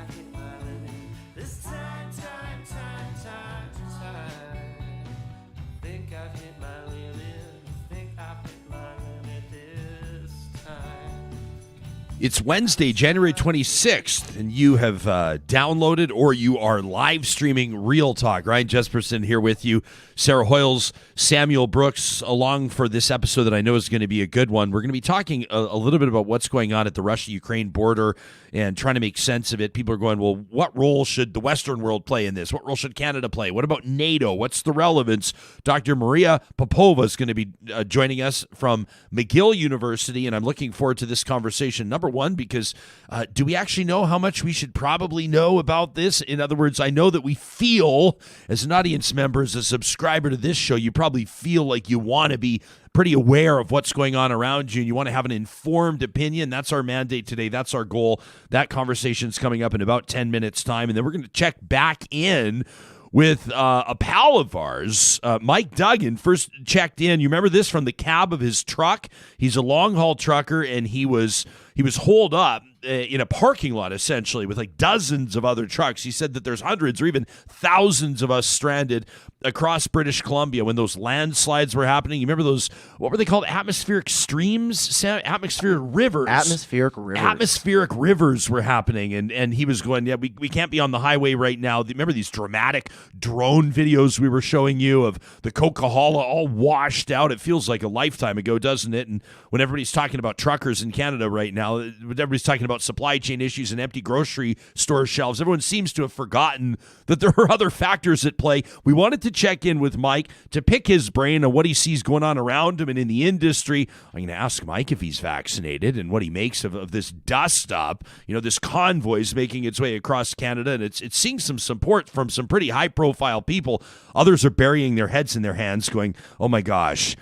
I've hit my limit. This time. Think I've hit my limit. Think I've hit my limit this time. It's Wednesday, January 26th, and you have downloaded or you are live streaming Real Talk. Ryan Jesperson here with you. Sarah Hoyles, Samuel Brooks, along for this episode that I know is going to be a good one. We're going to be talking a little bit about what's going on at the Russia-Ukraine border and trying to make sense of it. People are going, well, what role should the Western world play in this? What role should Canada play? What about NATO? What's the relevance? Dr. Maria Popova is going to be joining us from McGill University, and I'm looking forward to this conversation. Number one, because do we actually know how much we should probably know about this? In other words, I know that we feel, as an audience member, as a subscriber to this show, you probably feel like you want to be pretty aware of what's going on around you, and you want to have an informed opinion. That's our mandate today. That's our goal. That conversation's coming up in about 10 minutes' time, and then we're going to check back in with a pal of ours, Mike Duggan. First checked in. You remember this from the cab of his truck? He's a long-haul trucker, and he was holed up in a parking lot, essentially, with like dozens of other trucks. He said that there's hundreds or even thousands of us stranded across British Columbia when those landslides were happening. You remember those, what were they called? Atmospheric streams? Atmospheric rivers. Atmospheric rivers were happening. And he was going, yeah, we can't be on the highway right now. Remember these dramatic drone videos we were showing you of the Coquihalla all washed out? It feels like a lifetime ago, doesn't it? And when everybody's talking about truckers in Canada right now, when everybody's talking about supply chain issues and empty grocery store shelves, everyone seems to have forgotten that there are other factors at play. We wanted to check in with Mike to pick his brain on what he sees going on around him and in the industry. I'm going to ask Mike if he's vaccinated and what he makes of this dust up. You know, this convoy's making its way across Canada, and it's seeing some support from some pretty high-profile people. Others are burying their heads in their hands going, oh my gosh,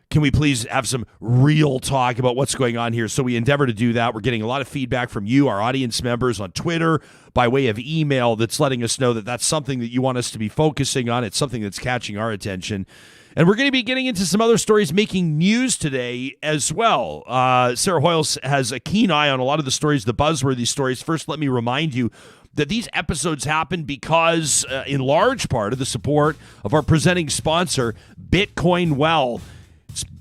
can we please have some real talk about what's going on here? So we endeavor to do that. We're getting a lot of feedback from you, our audience members, on Twitter, by way of email, that's letting us know that that's something that you want us to be focusing on. It's something that's catching our attention. And we're going to be getting into some other stories making news today as well. Sarah Hoyles has a keen eye on a lot of the stories, the buzzworthy stories. First, let me remind you that these episodes happen because, in large part, of the support of our presenting sponsor, Bitcoin Well.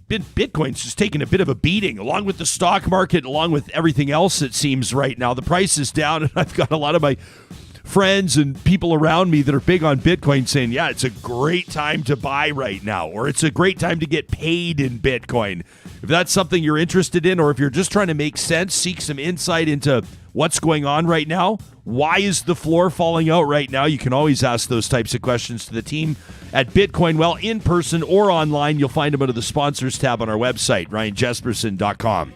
Bitcoin's just taking a bit of a beating, along with the stock market, along with everything else, it seems, right now. The price is down, and I've got a lot of my friends and people around me that are big on Bitcoin saying, yeah, it's a great time to buy right now, or it's a great time to get paid in Bitcoin. If that's something you're interested in, or if you're just trying to make sense, seek some insight into what's going on right now, why is the floor falling out right now, you can always ask those types of questions to the team at Bitcoin Well, in person or online. You'll find them under the sponsors tab on our website, ryanjesperson.com.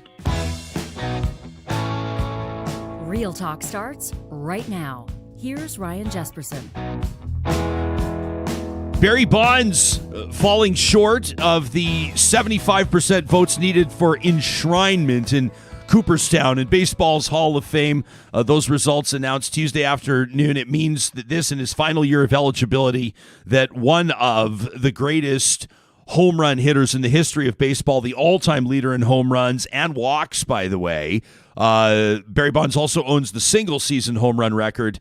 Real Talk starts right now. Here's Ryan Jesperson. Barry Bonds falling short of the 75% votes needed for enshrinement in Cooperstown in baseball's Hall of Fame. Those results announced Tuesday afternoon. It means that this, in his final year of eligibility, that one of the greatest home run hitters in the history of baseball, the all-time leader in home runs and walks, by the way, Barry Bonds also owns the single-season home run record,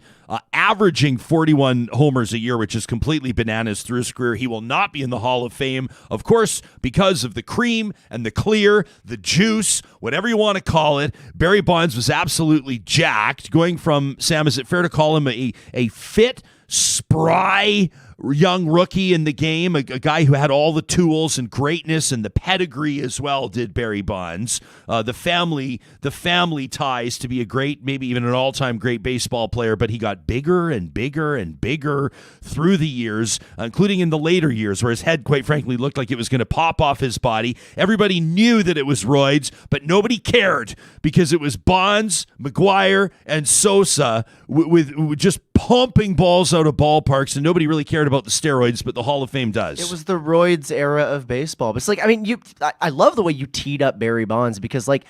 averaging 41 homers a year, which is completely bananas through his career. He will not be in the Hall of Fame, of course, because of the cream and the clear, the juice, whatever you want to call it. Barry Bonds was absolutely jacked, going from, Sam, is it fair to call him a fit, spry young rookie in the game, a guy who had all the tools and greatness and the pedigree as well, did Barry Bonds. The family ties to be a great, maybe even an all-time great baseball player, but he got bigger and bigger and bigger through the years, including in the later years, where his head, quite frankly, looked like it was going to pop off his body. Everybody knew that it was roids, but nobody cared because it was Bonds, McGuire, and Sosa with just pumping balls out of ballparks, and nobody really cared about the steroids, but the Hall of Fame does. It was the roids era of baseball. But it's like, I mean, I love the way you teed up Barry Bonds, because like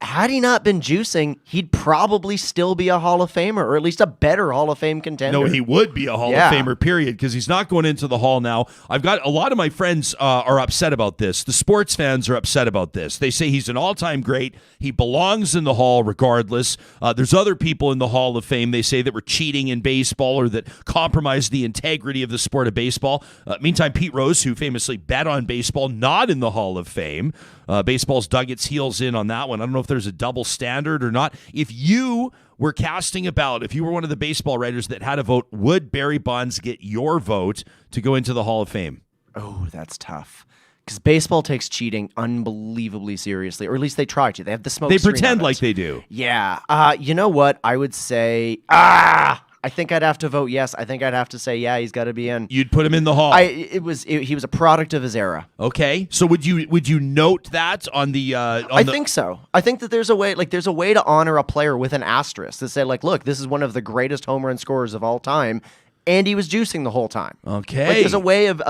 had he not been juicing, he'd probably still be a Hall of Famer, or at least a better Hall of Fame contender. No, he would be a Hall of Famer, period, because he's not going into the Hall now. I've got a lot of my friends are upset about this. The sports fans are upset about this. They say he's an all-time great. He belongs in the Hall regardless. There's other people in the Hall of Fame, they say, that were cheating in baseball or that compromised the integrity of the sport of baseball. Meantime, Pete Rose, who famously bet on baseball, not in the Hall of Fame. Baseball's dug its heels in on that one. I don't know if there's a double standard or not. If you were casting a ballot, if you were one of the baseball writers that had a vote, would Barry Bonds get your vote to go into the Hall of Fame? Oh, that's tough. Because baseball takes cheating unbelievably seriously, or at least they try to. They have the smoke. They pretend like they do. Yeah. You know what? I would say, I think I'd have to vote yes. I think I'd have to say, yeah, he's got to be in. You'd put him in the Hall. He was a product of his era. Okay. So would you note that on the? I think so. I think that there's a way to honor a player with an asterisk to say, like, look, this is one of the greatest home run scorers of all time, and he was juicing the whole time. Okay. Like, there's a way of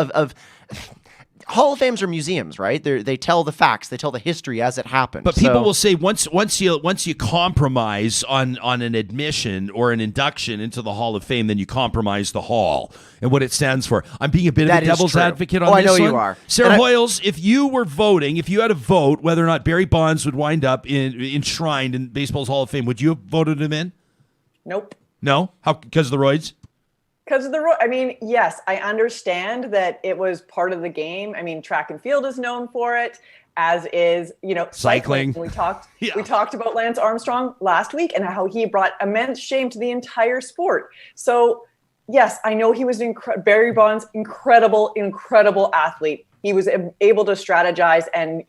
Hall of Fames are museums, right? They tell the facts, they tell the history as it happened. But people will say once you compromise on an admission or an induction into the Hall of Fame, then you compromise the Hall and what it stands for. I'm being a bit of a devil's advocate on this one. I know you are. Sarah Hoyles, if you were voting, if you had a vote whether or not Barry Bonds would wind up enshrined in baseball's Hall of Fame, would you have voted him in? Nope. No? How? Because of the roids? Because of yes, I understand that it was part of the game. I mean, track and field is known for it, as is, cycling. We talked about Lance Armstrong last week and how he brought immense shame to the entire sport. So, yes, I know he was Barry Bonds, incredible athlete. He was able to strategize and,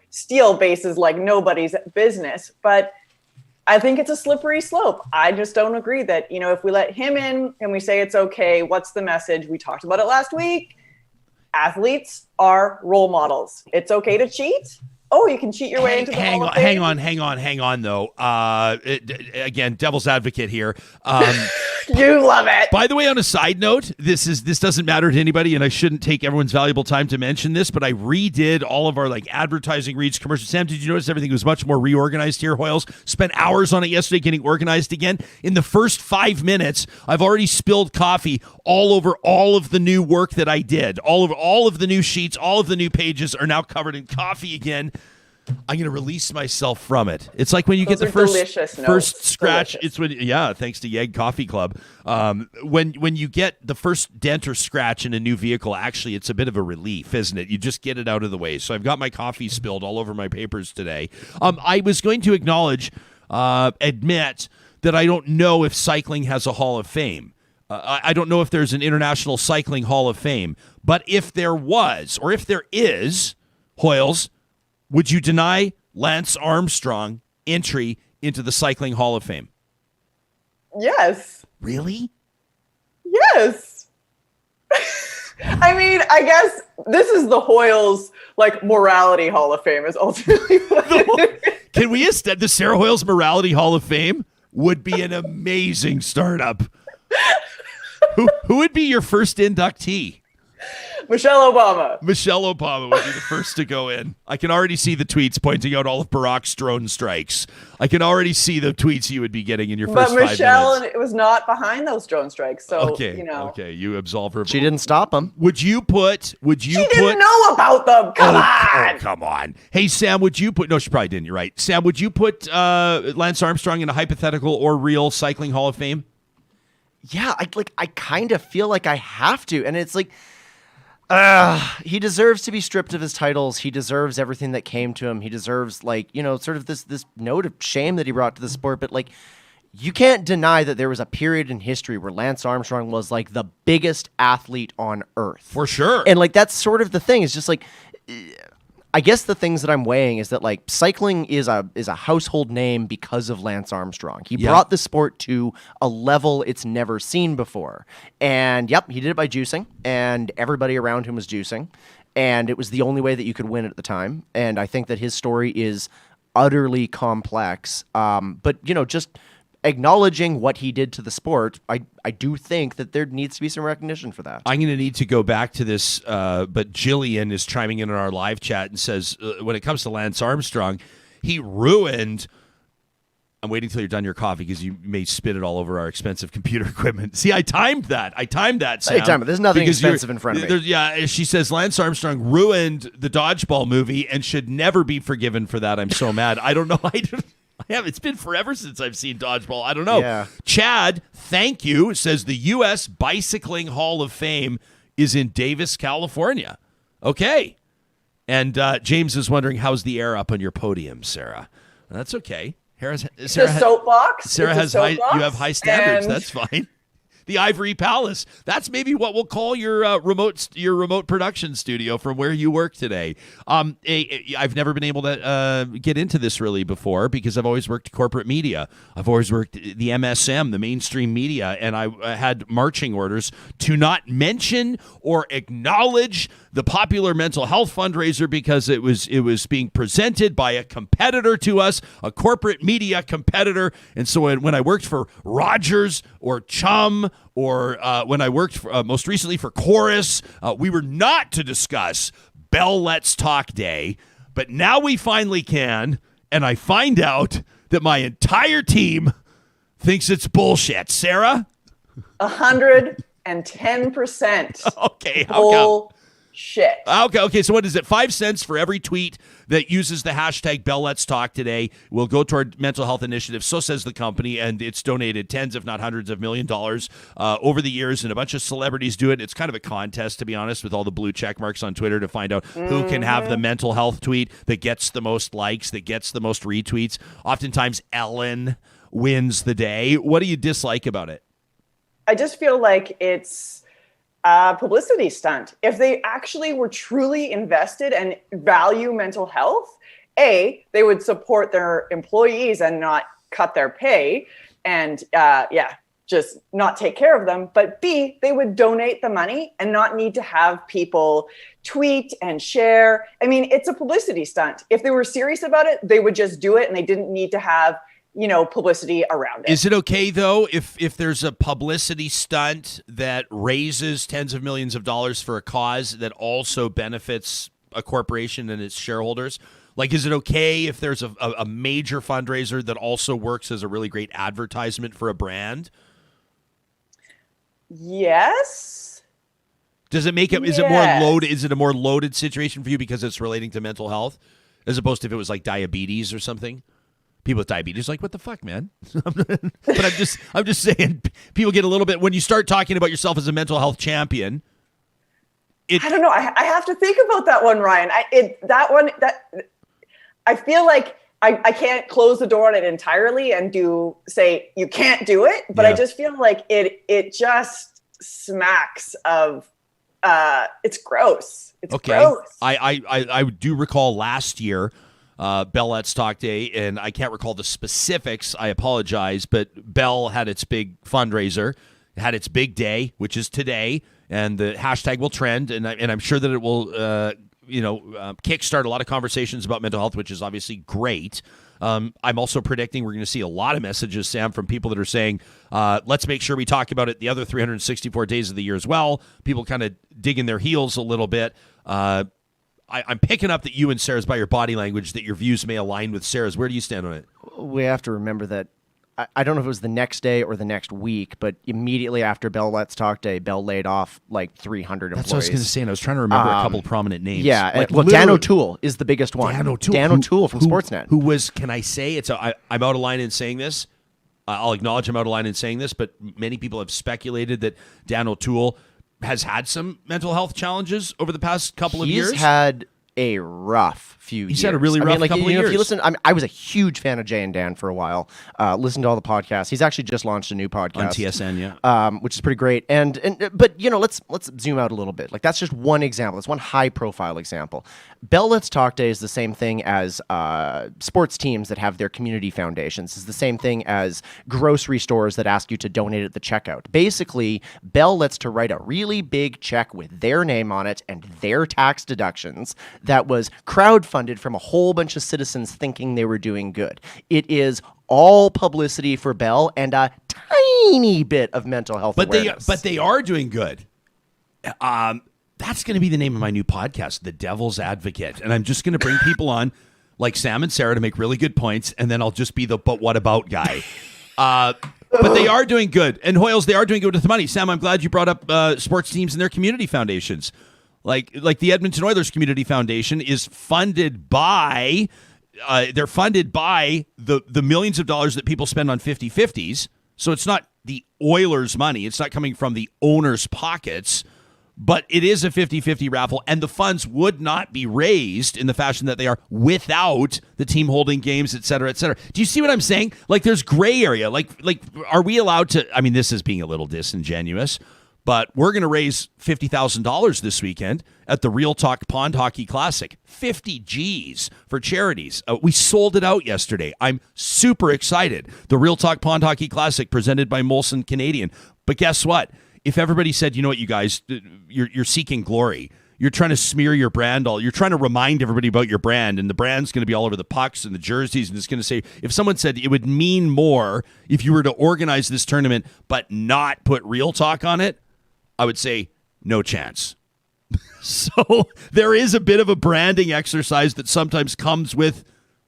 steal bases like nobody's business. But I think it's a slippery slope. I just don't agree that, if we let him in and we say it's okay, what's the message? We talked about it last week. Athletes are role models. It's okay to cheat. Oh, you can cheat your way into the Hall of Fame. Hang on, though. Again, devil's advocate here. You love it. By the way, on a side note, this doesn't matter to anybody, and I shouldn't take everyone's valuable time to mention this, but I redid all of our advertising reads, commercials. Sam, did you notice everything was much more reorganized here? Hoyles spent hours on it yesterday getting organized again. In the first 5 minutes, I've already spilled coffee all over all of the new work that I did. All of the new sheets, all of the new pages are now covered in coffee again. I'm going to release myself from it. It's like when you get the first scratch. It's thanks to Yeg Coffee Club. When you get the first dent or scratch in a new vehicle, actually, it's a bit of a relief, isn't it? You just get it out of the way. So I've got my coffee spilled all over my papers today. I was going to admit that I don't know if cycling has a Hall of Fame. I don't know if there's an International Cycling Hall of Fame. But if there was, or if there is, Hoyles, would you deny Lance Armstrong entry into the Cycling Hall of Fame? Yes. Really? Yes. I guess this is the Hoyles morality Hall of Fame is ultimately what Can we the Sarah Hoyles Morality Hall of Fame would be an amazing startup. Who would be your first inductee? Michelle Obama. Michelle Obama would be the first to go in. I can already see the tweets pointing out all of Barack's drone strikes. I can already see the tweets you would be getting in your first 5 minutes. But Michelle was not behind those drone strikes, so Okay, you absolve her. She didn't stop them. She didn't know about them. Come on. Come on. Hey, Sam, would you put? No, she probably didn't. You're right. Sam, would you put Lance Armstrong in a hypothetical or real Cycling Hall of Fame? Yeah, I kind of feel like I have to, and it's he deserves to be stripped of his titles. He deserves everything that came to him. He deserves sort of this note of shame that he brought to the sport. But you can't deny that there was a period in history where Lance Armstrong was the biggest athlete on earth. For sure. And that's sort of the thing. It's just I guess the things that I'm weighing is that cycling is a household name because of Lance Armstrong. He brought the sport to a level it's never seen before. And he did it by juicing, and everybody around him was juicing, and it was the only way that you could win at the time. And I think that his story is utterly complex. But just acknowledging what he did to the sport, I do think that there needs to be some recognition for that. I'm going to need to go back to this, but Jillian is chiming in on our live chat and says, when it comes to Lance Armstrong, he ruined I'm waiting till you're done your coffee because you may spit it all over our expensive computer equipment. See, I timed that, Sam. Hey, time it. There's nothing expensive in front of me. Yeah, she says Lance Armstrong ruined the dodgeball movie and should never be forgiven for that. I'm so mad. I don't know. I have. It's been forever since I've seen dodgeball. I don't know. Yeah. Chad, thank you, says the U.S. Bicycling Hall of Fame is in Davis, California. Okay. And James is wondering, how's the air up on your podium, Sarah? That's okay. Sarah, soapbox. Sarah has high. You have high standards. That's fine. The Ivory Palace. That's maybe what we'll call your remote production studio from where you work today. I've never been able to get into this really before because I've always worked corporate media. I've always worked the MSM, the mainstream media, and I had marching orders to not mention or acknowledge the popular mental health fundraiser because it was being presented by a competitor to us, a corporate media competitor. And so when I worked for Rogers or Chum or when I worked for, most recently for Chorus, we were not to discuss Bell Let's Talk Day. But now we finally can, and I find out that my entire team thinks it's bullshit. Sarah? 110%. Okay, how come? Shit. Okay. So what is it? 5 cents for every tweet that uses the hashtag Bell Let's Talk today will go toward mental health initiatives. So says the company, and it's donated tens, if not hundreds of $1 million over the years, and a bunch of celebrities do it. It's kind of a contest, to be honest, with all the blue check marks on Twitter to find out who can have the mental health tweet that gets the most likes, that gets the most retweets. Oftentimes, Ellen wins the day. What do you dislike about it? I just feel like it's a publicity stunt. If they actually were truly invested and value mental health, A, they would support their employees and not cut their pay and, just not take care of them. But B, they would donate the money and not need to have people tweet and share. I mean, it's a publicity stunt. If they were serious about it, they would just do it and they didn't need to have publicity around it. Is it okay, though, if there's a publicity stunt that raises tens of millions of dollars for a cause that also benefits a corporation and its shareholders? Like, is it okay if there's a major fundraiser that also works as a really great advertisement for a brand? Yes. Does it make it, is it more loaded? Is it a more loaded situation for you because it's relating to mental health as opposed to if it was like diabetes or something? People with diabetes are like, what the fuck, man? But I'm just saying, people get a little bit, when you start talking about yourself as a mental health champion. I don't know. I have to think about that one, Ryan. I feel like I can't close the door on it entirely and say you can't do it, but I just feel like it just smacks of, it's gross. It's gross. I do recall last year, Bell Let's Talk Day, and I can't recall the specifics. I apologize, but Bell had its big fundraiser, had its big day, which is today, and the hashtag will trend, and I'm sure that it will, kickstart a lot of conversations about mental health, which is obviously great. I'm also predicting we're going to see a lot of messages, Sam, from people that are saying, let's make sure we talk about it the other 364 days of the year as well. People kind of digging their heels a little bit. I'm picking up that you and Sarah's, by your body language, that your views may align with Sarah's. Where do you stand on it? We have to remember that, I don't know if it was the next day or the next week, but immediately after Bell Let's Talk Day, Bell laid off like 300 employees. That's what I was going to say, and I was trying to remember a couple of prominent names. Yeah, Dan O'Toole is the biggest one. Dan O'Toole from Sportsnet. Who was, can I say, I'm out of line in saying this. I'll acknowledge I'm out of line in saying this, but many people have speculated that Dan O'Toole has had some mental health challenges over the past couple of years. He's had a rough few years. He's had a really rough couple of years. If you listen, I was a huge fan of Jay and Dan for a while. Listened to all the podcasts. He's actually just launched a new podcast on TSN, which is pretty great. But let's zoom out a little bit. Like, that's just one example. That's one high profile example. Bell Let's Talk Day is the same thing as sports teams that have their community foundations. It's the same thing as grocery stores that ask you to donate at the checkout. Basically, Bell lets to write a really big check with their name on it and their tax deductions that was crowdfunded from a whole bunch of citizens thinking they were doing good. It is all publicity for Bell and a tiny bit of mental health awareness. But they are doing good. That's going to be the name of my new podcast, The Devil's Advocate. And I'm just going to bring people on like Sam and Sarah to make really good points, and then I'll just be the but what about guy. But they are doing good. And Hoyles, they are doing good with the money. Sam, I'm glad you brought up sports teams and their community foundations. Like the Edmonton Oilers Community Foundation is funded by, they're funded by the millions of dollars that people spend on 50-50s. So it's not the Oilers' money. It's not coming from the owners' pockets. But it is a 50-50 raffle, and the funds would not be raised in the fashion that they are without the team holding games, et cetera, et cetera. Do you see what I'm saying? Like, there's gray area. Like, are we allowed to? I mean, this is being a little disingenuous, but we're going to raise $50,000 this weekend at the Real Talk Pond Hockey Classic. 50 G's for charities. We sold it out yesterday. I'm super excited. The Real Talk Pond Hockey Classic presented by Molson Canadian. But guess what? If everybody said, you know what, you guys, you're seeking glory. You're trying to smear your brand you're trying to remind everybody about your brand, and the brand's going to be all over the pucks and the jerseys, and it's going to say, if someone said it would mean more if you were to organize this tournament but not put Real Talk on it, I would say no chance. So there is a bit of a branding exercise that sometimes comes with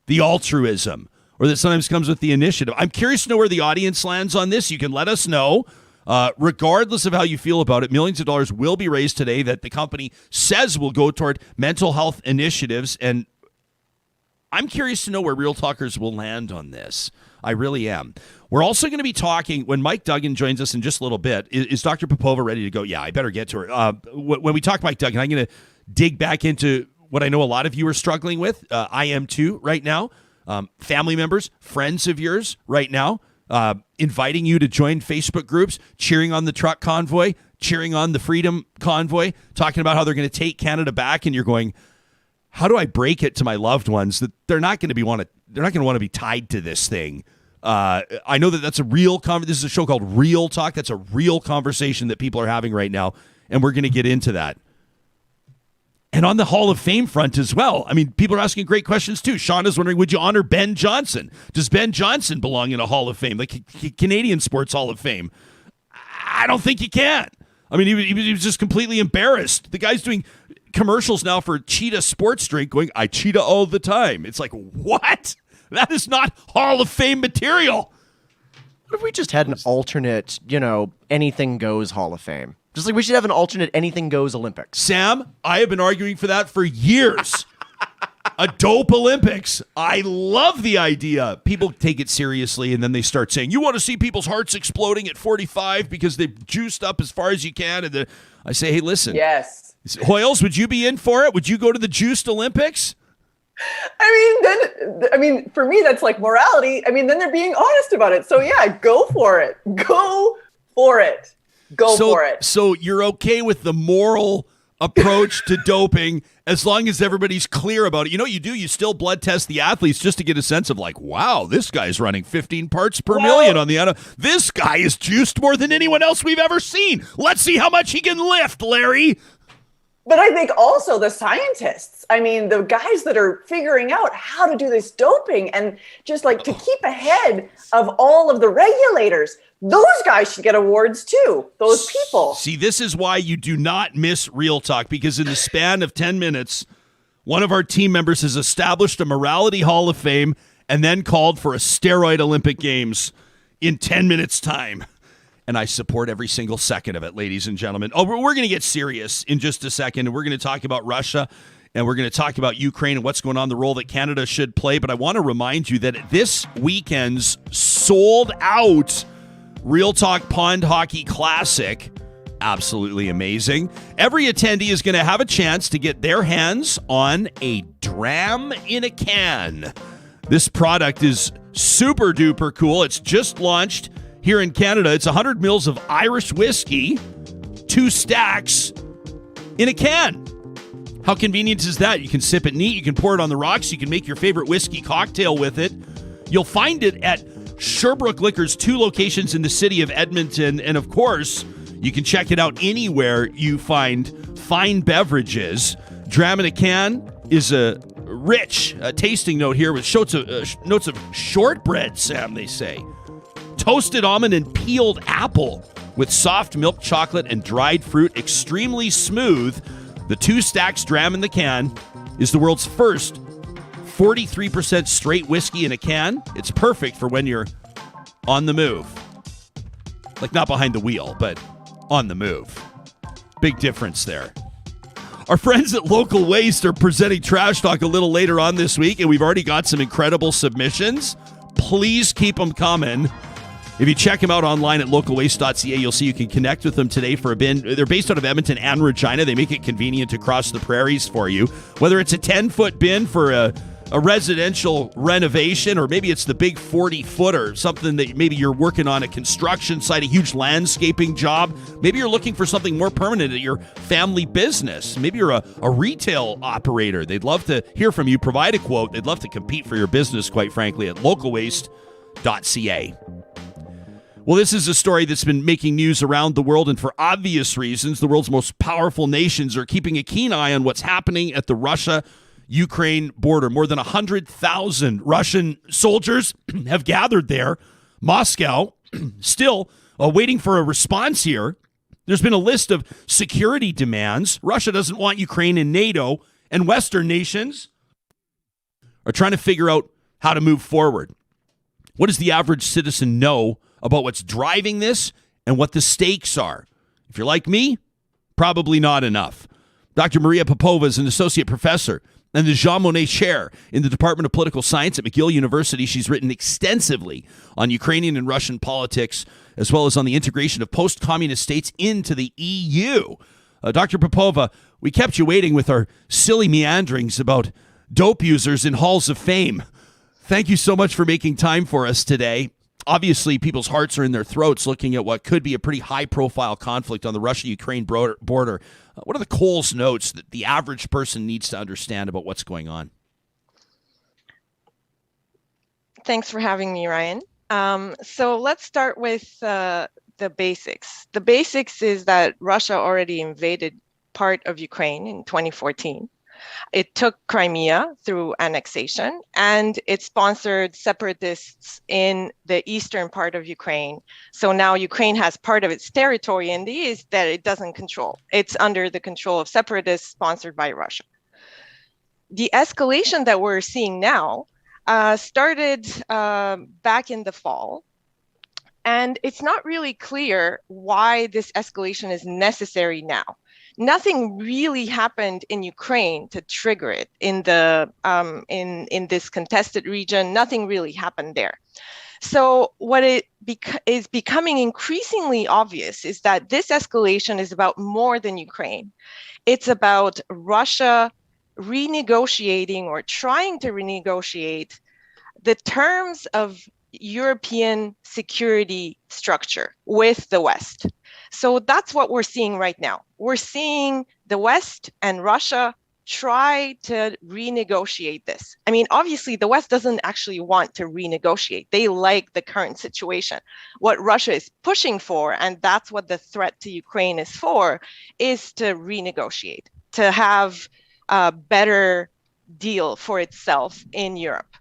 the altruism, or that sometimes comes with the initiative. I'm curious to know where the audience lands on this. You can let us know. Regardless of how you feel about it, millions of dollars will be raised today that the company says will go toward mental health initiatives. And I'm curious to know where Real Talkers will land on this. I really am. We're also going to be talking, when Mike Duggan joins us in just a little bit, is Dr. Popova ready to go? Yeah, I better get to her. When we talk Mike Duggan, I'm going to dig back into what I know a lot of you are struggling with. I am too right now. Family members, friends of yours right now. Inviting you to join Facebook groups, cheering on the Truck Convoy, cheering on the Freedom Convoy, talking about how they're going to take Canada back, and you're going, how do I break it to my loved ones that they're not going to want to be tied to this thing? I know that that's a real this is a show called Real Talk. That's a real conversation that people are having right now, and we're going to get into that. And on the Hall of Fame front as well. I mean, people are asking great questions too. Sean is wondering, would you honor Ben Johnson? Does Ben Johnson belong in a Hall of Fame, like Canadian Sports Hall of Fame? I don't think you can. I mean, he was just completely embarrassed. The guy's doing commercials now for Cheetah sports drink going, I cheetah all the time. It's like, what? That is not Hall of Fame material. What if we just had an alternate, anything goes Hall of Fame? Just like we should have an alternate anything goes Olympics. Sam, I have been arguing for that for years. A dope Olympics. I love the idea. People take it seriously, and then they start saying, you want to see people's hearts exploding at 45 because they've juiced up as far as you can. And I say, hey, listen. Yes. Hoyles, would you be in for it? Would you go to the juiced Olympics? I mean, for me, that's like morality. I mean, then they're being honest about it. So yeah, go for it. Go for it. Go for it. So you're okay with the moral approach to doping as long as everybody's clear about it. You know what you do? You still blood test the athletes just to get a sense of like, wow, this guy's running 15 parts per million on the this guy is juiced more than anyone else we've ever seen. Let's see how much he can lift, Larry. But I think also the scientists, I mean, the guys that are figuring out how to do this doping and just like to keep ahead of all of the regulators, those guys should get awards too, those people. See, this is why you do not miss Real Talk, because in the span of 10 minutes, one of our team members has established a morality Hall of Fame and then called for a steroid Olympic Games in 10 minutes' time. And I support every single second of it, ladies and gentlemen. Oh, we're going to get serious in just a second, and we're going to talk about Russia, and we're going to talk about Ukraine and what's going on, the role that Canada should play. But I want to remind you that this weekend's sold out Real Talk Pond Hockey Classic, absolutely amazing. Every attendee is going to have a chance to get their hands on a dram in a can. This product is super duper cool. It's just launched here in Canada. It's 100 mils of Irish whiskey, 2 stacks in a can. How convenient is that? You can sip it neat. You can pour it on the rocks. You can make your favorite whiskey cocktail with it. You'll find it at Sherbrooke Liquor's 2 locations in the city of Edmonton. And of course, you can check it out anywhere you find fine beverages. Dram in a can is a rich tasting note here with notes of shortbread, Sam, they say. Toasted almond and peeled apple with soft milk chocolate and dried fruit, extremely smooth. The 2 stacks dram in the can is the world's first 43% straight whiskey in a can. It's perfect for when you're on the move. Like not behind the wheel, but on the move. Big difference there. Our friends at Local Waste are presenting Trash Talk a little later on this week, and we've already got some incredible submissions. Please keep them coming. If you check them out online at localwaste.ca, you'll see you can connect with them today for a bin. They're based out of Edmonton and Regina. They make it convenient to cross the prairies for you. Whether it's a 10-foot bin for a residential renovation, or maybe it's the big 40-footer, something that maybe you're working on a construction site, a huge landscaping job. Maybe you're looking for something more permanent at your family business. Maybe you're a retail operator. They'd love to hear from you. Provide a quote. They'd love to compete for your business, quite frankly, at localwaste.ca. Well, this is a story that's been making news around the world, and for obvious reasons. The world's most powerful nations are keeping a keen eye on what's happening at the Russia-Ukraine border. More than 100,000 Russian soldiers have gathered there. Moscow still waiting for a response here. There's been a list of security demands. Russia doesn't want Ukraine in NATO, and Western nations are trying to figure out how to move forward. What does the average citizen know about what's driving this and what the stakes are? If you're like me, probably not enough. Dr. Maria Popova is an associate professor and the Jean Monnet Chair in the Department of Political Science at McGill University. She's written extensively on Ukrainian and Russian politics, as well as on the integration of post-communist states into the EU. Dr. Popova, we kept you waiting with our silly meanderings about dope users in halls of fame. Thank you so much for making time for us today. Obviously, people's hearts are in their throats looking at what could be a pretty high-profile conflict on the Russia-Ukraine border. What are the Coles notes that the average person needs to understand about what's going on? Thanks for having me, Ryan. So let's start with the basics. The basics is that Russia already invaded part of Ukraine in 2014. It took Crimea through annexation, and it sponsored separatists in the eastern part of Ukraine. So now Ukraine has part of its territory in the east that it doesn't control. It's under the control of separatists sponsored by Russia. The escalation that we're seeing now started back in the fall. And it's not really clear why this escalation is necessary now. Nothing really happened in Ukraine to trigger it in the in this contested region. Nothing really happened there. So what is becoming increasingly obvious is that this escalation is about more than Ukraine. It's about Russia renegotiating or trying to renegotiate the terms of European security structure with the West. So that's what we're seeing right now. We're seeing the West and Russia try to renegotiate this. I mean, obviously, the West doesn't actually want to renegotiate. They like the current situation. What Russia is pushing for, and that's what the threat to Ukraine is for, is to renegotiate, to have a better deal for itself in Europe.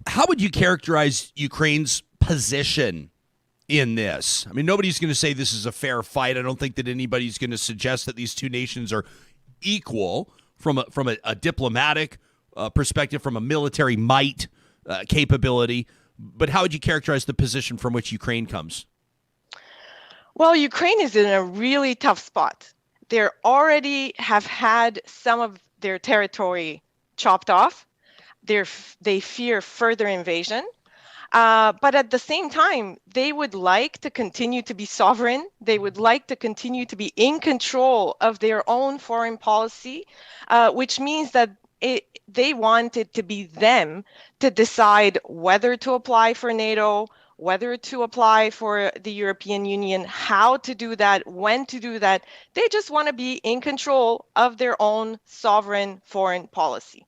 How would you characterize Ukraine's position in this? I mean, nobody's going to say this is a fair fight. I don't think that anybody's going to suggest that these two nations are equal from a diplomatic perspective, from a military might capability. But how would you characterize the position from which Ukraine comes? Well, Ukraine is in a really tough spot. They already have had some of their territory chopped off. They fear further invasion. But at the same time, they would like to continue to be sovereign. They would like to continue to be in control of their own foreign policy, which means that they want it to be them to decide whether to apply for NATO, whether to apply for the European Union, how to do that, when to do that. They just want to be in control of their own sovereign foreign policy.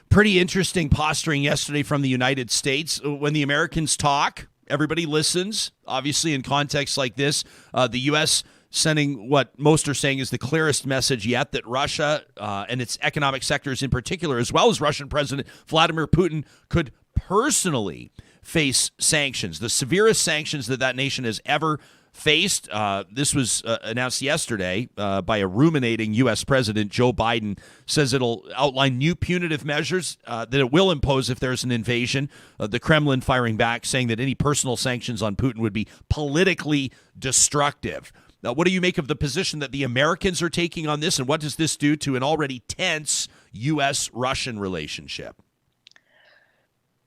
Pretty interesting posturing yesterday from the United States. When the Americans talk, everybody listens. Obviously, in contexts like this, the U.S. sending what most are saying is the clearest message yet, that Russia and its economic sectors in particular, as well as Russian President Vladimir Putin, could personally face sanctions, the severest sanctions that nation has ever faced. This was announced yesterday by a ruminating U.S. President. Joe Biden says it'll outline new punitive measures that it will impose if there's an invasion. The Kremlin firing back, saying that any personal sanctions on Putin would be politically destructive. Now, what do you make of the position that the Americans are taking on this, and what does this do to an already tense U.S.-Russian relationship?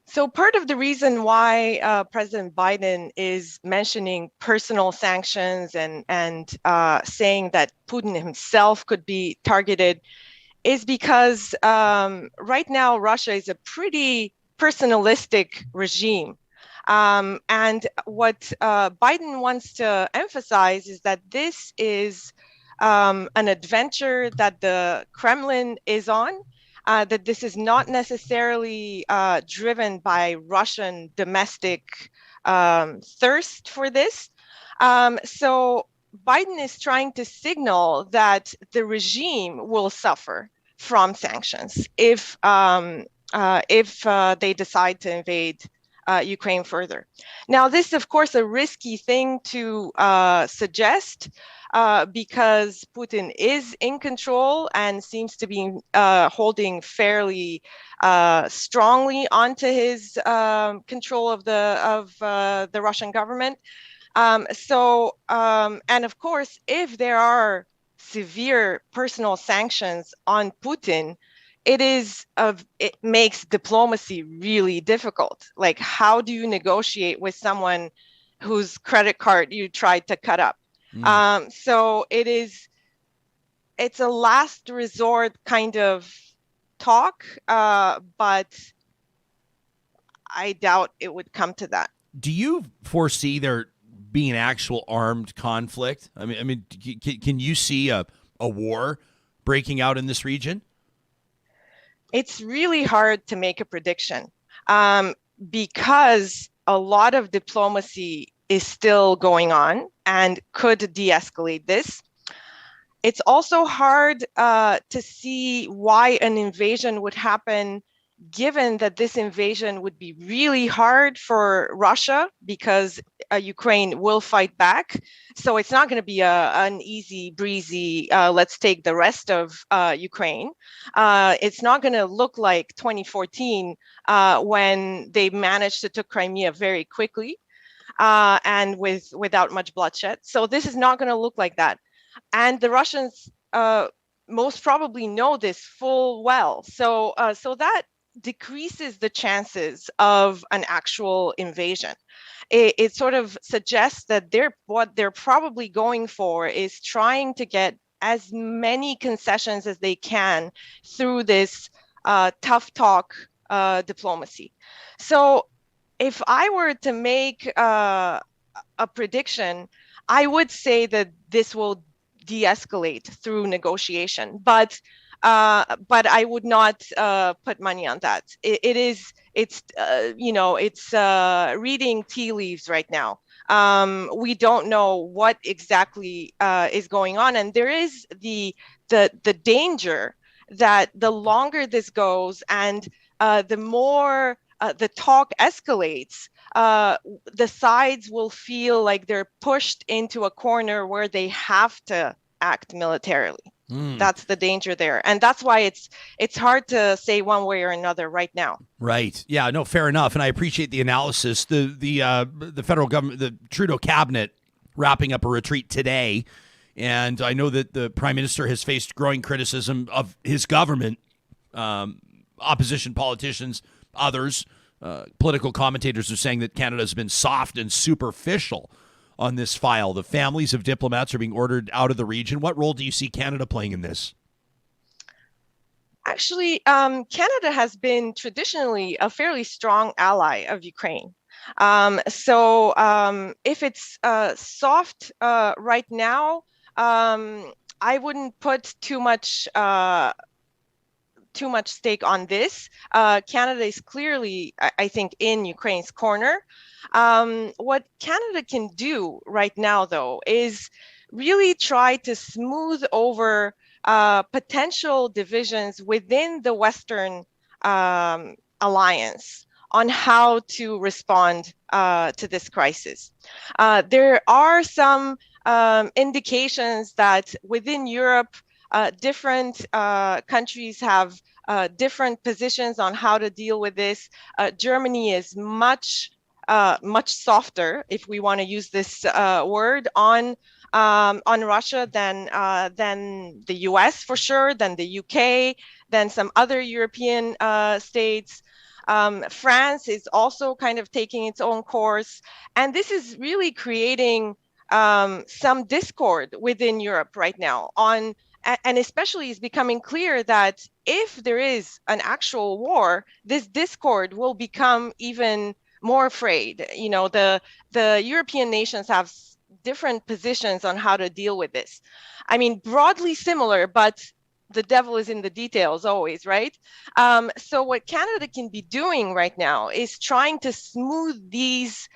So part of the reason why President Biden is mentioning personal sanctions and saying that Putin himself could be targeted is because right now Russia is a pretty personalistic regime. And what Biden wants to emphasize is that this is an adventure that the Kremlin is on. That this is not necessarily driven by Russian domestic thirst for this. So Biden is trying to signal that the regime will suffer from sanctions if they decide to invade Ukraine further. Now, this is, of course, a risky thing to suggest. Because Putin is in control and seems to be holding fairly strongly onto his control of the Russian government. And of course, if there are severe personal sanctions on Putin, it makes diplomacy really difficult. Like, how do you negotiate with someone whose credit card you tried to cut up? So it's a last resort kind of talk, but I doubt it would come to that. Do you foresee there being an actual armed conflict? I mean, can you see a war breaking out in this region? It's really hard to make a prediction because a lot of diplomacy is still going on and could de-escalate this. It's also hard to see why an invasion would happen, given that this invasion would be really hard for Russia because Ukraine will fight back. So it's not going to be an easy breezy, let's take the rest of Ukraine. It's not going to look like 2014 when they managed to take Crimea very quickly. And without much bloodshed. So this is not going to look like that. And the Russians most probably know this full well. So that decreases the chances of an actual invasion. It sort of suggests that what they're probably going for is trying to get as many concessions as they can through this tough talk diplomacy. So if I were to make a prediction, I would say that this will de-escalate through negotiation, but I would not put money on that. It's reading tea leaves right now. We don't know what exactly is going on, and there is the danger that the longer this goes and the more the talk escalates, the sides will feel like they're pushed into a corner where they have to act militarily. That's the danger there. And that's why it's hard to say one way or another right now. Right. Yeah, no, fair enough. And I appreciate the analysis. The federal government, the Trudeau cabinet wrapping up a retreat today. And I know that the prime minister has faced growing criticism of his government, opposition politicians, others, political commentators are saying that Canada has been soft and superficial on this file. The families of diplomats are being ordered out of the region. What role do you see Canada playing in this? Actually, Canada has been traditionally a fairly strong ally of Ukraine. So if it's soft right now, I wouldn't put too much stake on this. Canada is clearly, I think, in Ukraine's corner. What Canada can do right now, though, is really try to smooth over potential divisions within the Western alliance on how to respond to this crisis. There are some indications that within Europe, different countries have different positions on how to deal with this. Germany is much softer, if we want to use this word, on Russia than the U.S. for sure, than the U.K., than some other European states. France is also kind of taking its own course, and this is really creating some discord within Europe right now on. And especially it's becoming clear that if there is an actual war, this discord will become even more afraid. You know, the European nations have different positions on how to deal with this. I mean, broadly similar, but the devil is in the details always, right? So what Canada can be doing right now is trying to smooth these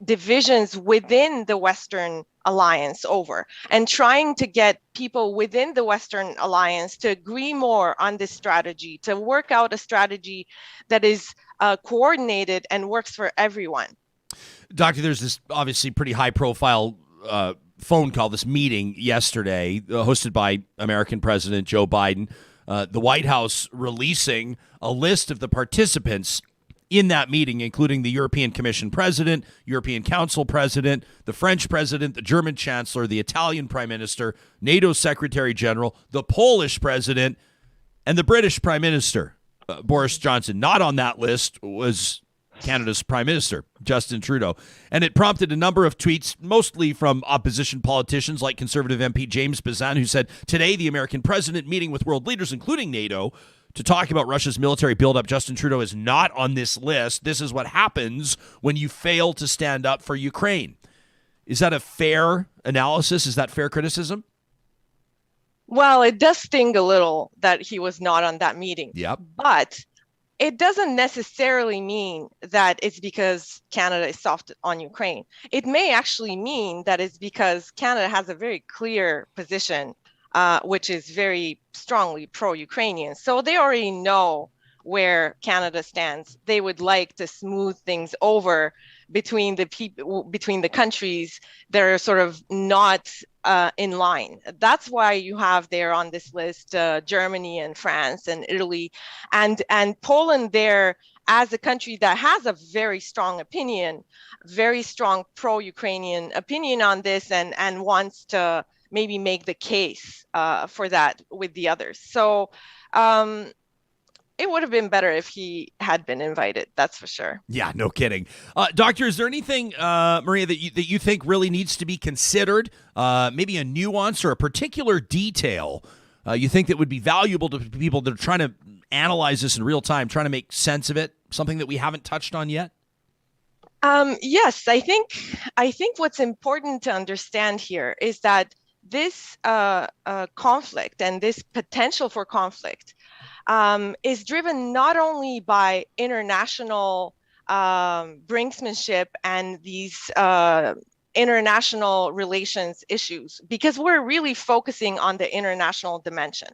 divisions within the Western alliance over, and trying to get people within the Western alliance to agree more on this strategy, to work out a strategy that is coordinated and works for everyone. Doctor, there's this obviously pretty high profile phone call, this meeting yesterday hosted by American President Joe Biden, the White House releasing a list of the participants in that meeting, including the European Commission president, European Council president, the French president, the German chancellor, the Italian prime minister, NATO secretary general, the Polish president, and the British prime minister, Boris Johnson. Not on that list was Canada's prime minister, Justin Trudeau. And it prompted a number of tweets, mostly from opposition politicians like Conservative MP James Bazan, who said, today the American president meeting with world leaders, including NATO, to talk about Russia's military buildup. Justin Trudeau is not on this list. This is what happens when you fail to stand up for Ukraine. Is that a fair analysis? Is that fair criticism? Well, it does sting a little that he was not on that meeting. Yep. But it doesn't necessarily mean that it's because Canada is soft on Ukraine. It may actually mean that it's because Canada has a very clear position, which is very strongly pro-Ukrainian. So they already know where Canada stands. They would like to smooth things over between the people, between the countries that are sort of not in line. That's why you have there on this list Germany and France and Italy and Poland there as a country that has a very strong opinion, very strong pro-Ukrainian opinion on this, and wants to maybe make the case for that with the others. So it would have been better if he had been invited. That's for sure. Yeah, no kidding. Doctor, is there anything, Maria, that you think really needs to be considered? Maybe a nuance or a particular detail you think that would be valuable to people that are trying to analyze this in real time, trying to make sense of it? Something that we haven't touched on yet? Yes, I think what's important to understand here is that this conflict and this potential for conflict is driven not only by international brinksmanship and these international relations issues, because we're really focusing on the international dimension.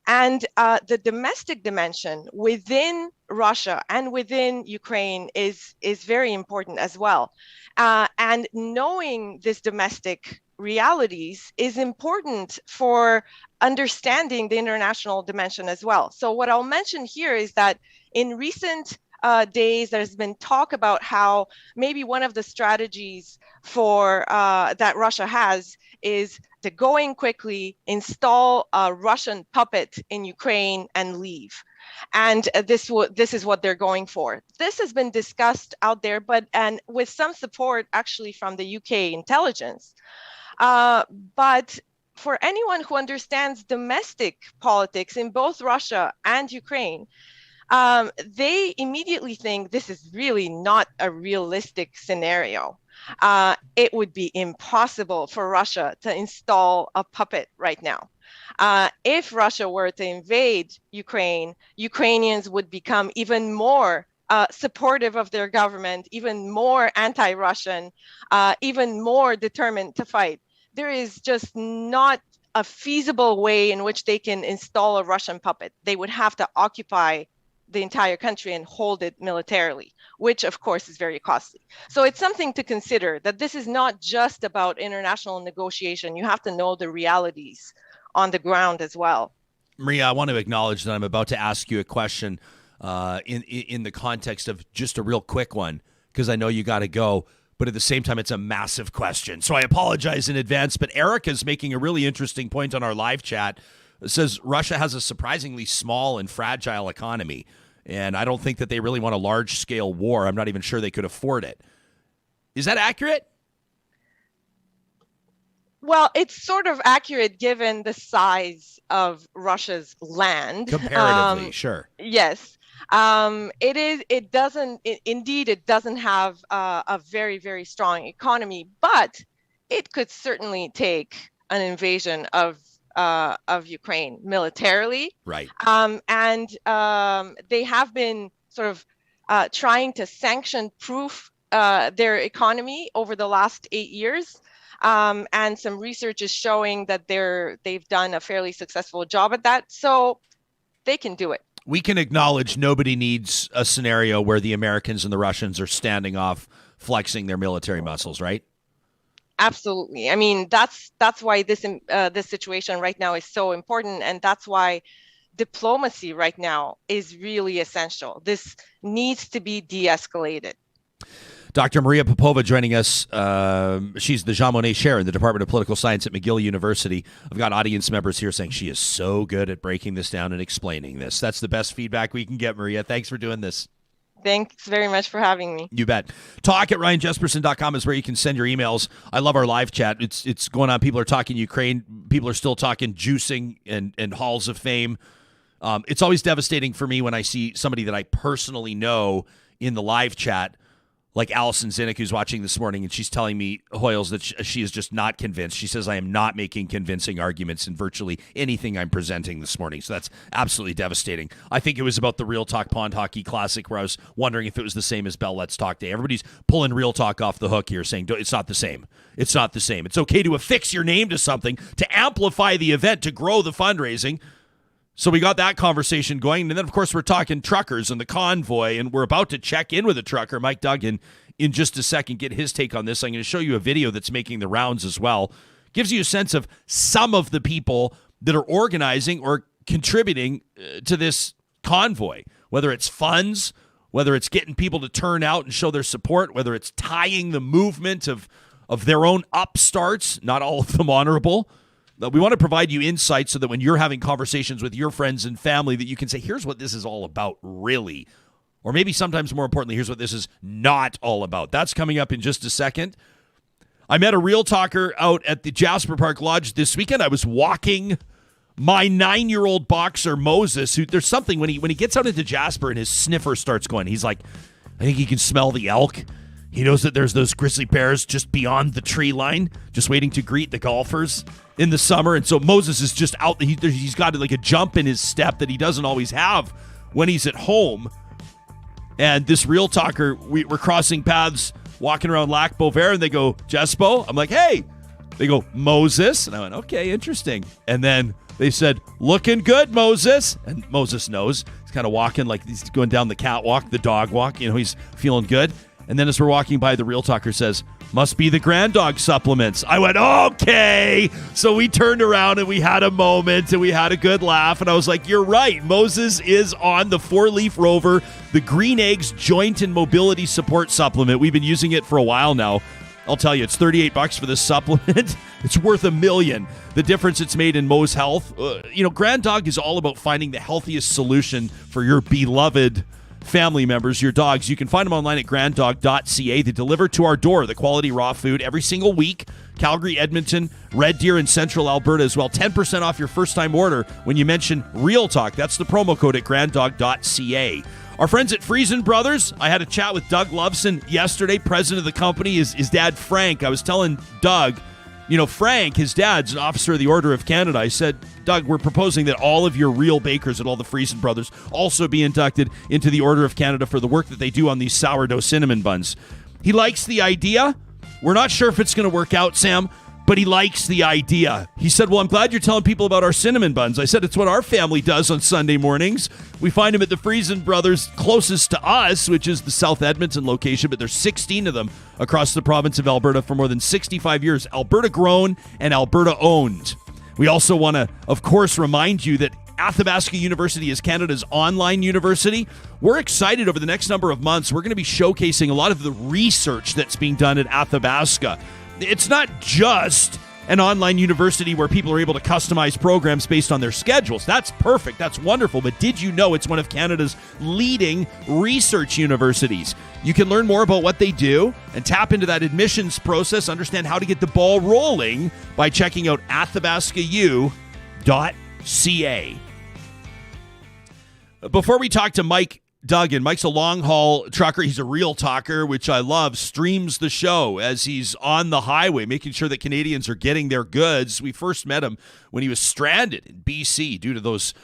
And the domestic dimension within Russia and within Ukraine is very important as well. And knowing this domestic realities is important for understanding the international dimension as well. So what I'll mention here is that in recent days, there's been talk about how maybe one of the strategies for that Russia has is to go in quickly, install a Russian puppet in Ukraine and leave. And this is what they're going for. This has been discussed out there, and with some support actually from the UK intelligence. But for anyone who understands domestic politics in both Russia and Ukraine, they immediately think this is really not a realistic scenario. It would be impossible for Russia to install a puppet right now. If Russia were to invade Ukraine, Ukrainians would become even more supportive of their government, even more anti-Russian, even more determined to fight. There is just not a feasible way in which they can install a Russian puppet. They would have to occupy the entire country and hold it militarily, which of course is very costly. So it's something to consider, that this is not just about international negotiation. You have to know the realities on the ground as well. Maria, I want to acknowledge that I'm about to ask you a question in the context of just a real quick one, because I know you got to go, but at the same time, it's a massive question. So I apologize in advance, but Erica's making a really interesting point on our live chat. It says Russia has a surprisingly small and fragile economy, and I don't think that they really want a large-scale war. I'm not even sure they could afford it. Is that accurate? Well, it's sort of accurate given the size of Russia's land. Comparatively, sure. Yes. It doesn't have a very, very strong economy, but it could certainly take an invasion of Ukraine militarily. Right. And they have been sort of trying to sanction-proof their economy over the last 8 years. And some research is showing that they've done a fairly successful job at that. So they can do it. We can acknowledge nobody needs a scenario where the Americans and the Russians are standing off, flexing their military muscles, right? Absolutely. I mean, that's why this situation right now is so important, and that's why diplomacy right now is really essential. This needs to be de-escalated. Dr. Maria Popova joining us. She's the Jean Monnet Chair in the Department of Political Science at McGill University. I've got audience members here saying she is so good at breaking this down and explaining this. That's the best feedback we can get, Maria. Thanks for doing this. Thanks very much for having me. You bet. Talk at RyanJesperson.com is where you can send your emails. I love our live chat. It's going on. People are talking Ukraine. People are still talking juicing and halls of fame. It's always devastating for me when I see somebody that I personally know in the live chat, like Allison Zinnick, who's watching this morning, and she's telling me, Hoyles, that she is just not convinced. She says, I am not making convincing arguments in virtually anything I'm presenting this morning. So that's absolutely devastating. I think it was about the Real Talk Pond Hockey Classic where I was wondering if it was the same as Bell Let's Talk Day. Everybody's pulling Real Talk off the hook here, saying it's not the same. It's not the same. It's okay to affix your name to something, to amplify the event, to grow the fundraising. So we got that conversation going. And then, of course, we're talking truckers and the convoy, and we're about to check in with a trucker, Mike Duggan, in just a second, get his take on this. I'm going to show you a video that's making the rounds as well. Gives you a sense of some of the people that are organizing or contributing to this convoy, whether it's funds, whether it's getting people to turn out and show their support, whether it's tying the movement of their own upstarts, not all of them honorable. We want to provide you insight so that when you're having conversations with your friends and family that you can say, here's what this is all about, really. Or maybe sometimes more importantly, here's what this is not all about. That's coming up in just a second. I met a real talker out at the Jasper Park Lodge this weekend. I was walking my 9-year-old boxer, Moses, who there's something when he gets out into Jasper and his sniffer starts going, he's like, I think he can smell the elk. He knows that there's those grizzly bears just beyond the tree line, just waiting to greet the golfers in the summer. And so Moses is just out. He's got like a jump in his step that he doesn't always have when he's at home. And this real talker, we're crossing paths, walking around Lac Beauvert, and they go, Jespo? I'm like, hey. They go, Moses? And I went, okay, interesting. And then they said, looking good, Moses. And Moses knows. He's kind of walking like he's going down the catwalk, the dog walk. You know, he's feeling good. And then as we're walking by, the real talker says, must be the grand dog supplements. I went, okay. So we turned around and we had a moment and we had a good laugh. And I was like, you're right. Moses is on the 4-Leaf Rover, the Green Eggs Joint and Mobility Support Supplement. We've been using it for a while now. I'll tell you, it's $38 for this supplement. It's worth $1 million. The difference it's made in Mo's health. Grand Dog is all about finding the healthiest solution for your beloved family members, your dogs. You can find them online at granddog.ca. They deliver to our door the quality raw food every single week. Calgary, Edmonton, Red Deer, and Central Alberta as well. 10% off your first-time order when you mention Real Talk. That's the promo code at granddog.ca. Our friends at Friesen Brothers, I had a chat with Doug Loveson yesterday, president of the company, his dad, Frank. I was telling Doug, Frank, his dad's an officer of the Order of Canada. I said, Doug, we're proposing that all of your real bakers at all the Friesen Brothers also be inducted into the Order of Canada for the work that they do on these sourdough cinnamon buns. He likes the idea. We're not sure if it's going to work out, Sam, but he likes the idea. He said, well, I'm glad you're telling people about our cinnamon buns. I said, it's what our family does on Sunday mornings. We find them at the Friesen Brothers closest to us, which is the South Edmonton location, but there's 16 of them across the province of Alberta for more than 65 years. Alberta grown and Alberta owned. We also want to, of course, remind you that Athabasca University is Canada's online university. We're excited over the next number of months. We're going to be showcasing a lot of the research that's being done at Athabasca. It's not just an online university where people are able to customize programs based on their schedules. That's perfect. That's wonderful. But did you know it's one of Canada's leading research universities? You can learn more about what they do and tap into that admissions process, understand how to get the ball rolling by checking out athabascau.ca. Before we talk to Mike Duggan, Mike's a long-haul trucker. He's a real talker, which I love, streams the show as he's on the highway, making sure that Canadians are getting their goods. We first met him when he was stranded in BC due to those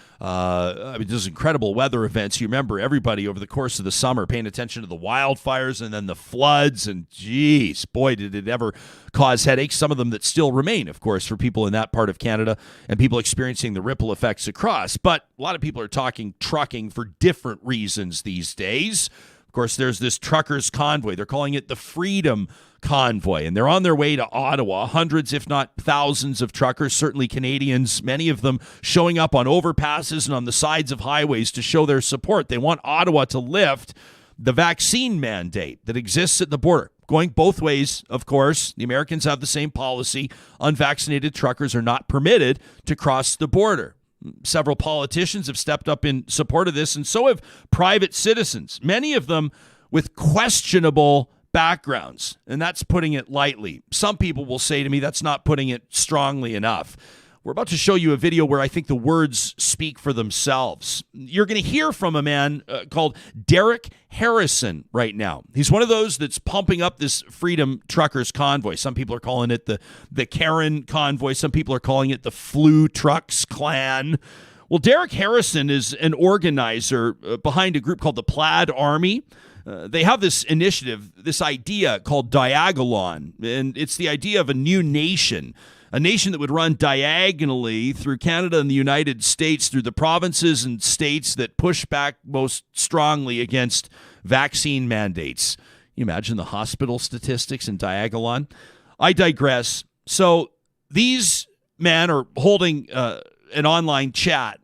incredible weather events. You remember everybody over the course of the summer paying attention to the wildfires and then the floods, and geez, boy, did it ever cause headaches. Some of them that still remain, of course, for people in that part of Canada and people experiencing the ripple effects across. But a lot of people are talking trucking for different reasons these days. Of course, there's this Truckers Convoy. They're calling it the Freedom Convoy, and they're on their way to Ottawa. Hundreds, if not thousands of truckers, certainly Canadians, many of them showing up on overpasses and on the sides of highways to show their support. They want Ottawa to lift the vaccine mandate that exists at the border. Going both ways, of course. The Americans have the same policy. Unvaccinated truckers are not permitted to cross the border. Several politicians have stepped up in support of this, and so have private citizens, many of them with questionable backgrounds, and that's putting it lightly. Some people will say to me that's not putting it strongly enough. We're about to show you a video where I think the words speak for themselves. You're going to hear from a man called Derek Harrison right now. He's one of those that's pumping up this Freedom Truckers Convoy. Some people are calling it the Karen Convoy. Some people are calling it the Flu Trucks Clan. Well, Derek Harrison is an organizer behind a group called the Plaid Army. They have this initiative, this idea called Diagolon, and it's the idea of a new nation. A nation that would run diagonally through Canada and the United States, through the provinces and states that push back most strongly against vaccine mandates. You imagine the hospital statistics in Diagolon? I digress. So these men are holding an online chat,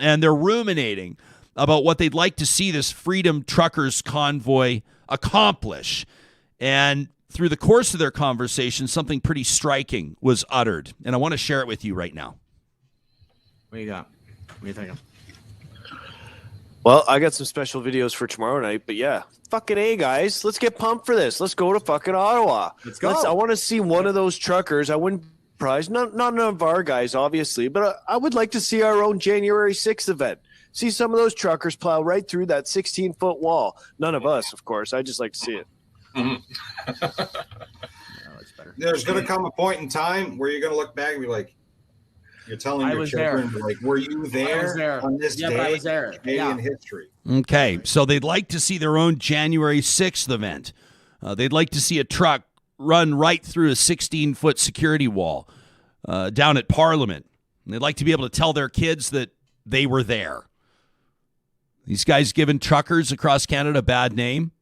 and they're ruminating about what they'd like to see this Freedom Truckers Convoy accomplish. And through the course of their conversation, something pretty striking was uttered, and I want to share it with you right now. What you got? What are you thinking? Well, I got some special videos for tomorrow night, but yeah, fucking A, guys. Let's get pumped for this. Let's go to fucking Ottawa. Let's go. I want to see one of those truckers. I wouldn't prize, not none of our guys, obviously, but I would like to see our own January 6th event. See some of those truckers plow right through that 16-foot wall. None of us, of course. I just like to see it. There's going to come a point in time where you're going to look back and be like, you're telling your children, like, were you there on this day? I was there. In Canadian history? Okay, so they'd like to see their own January 6th event. They'd like to see a truck run right through a 16-foot security wall down at Parliament. And they'd like to be able to tell their kids that they were there. These guys giving truckers across Canada a bad name.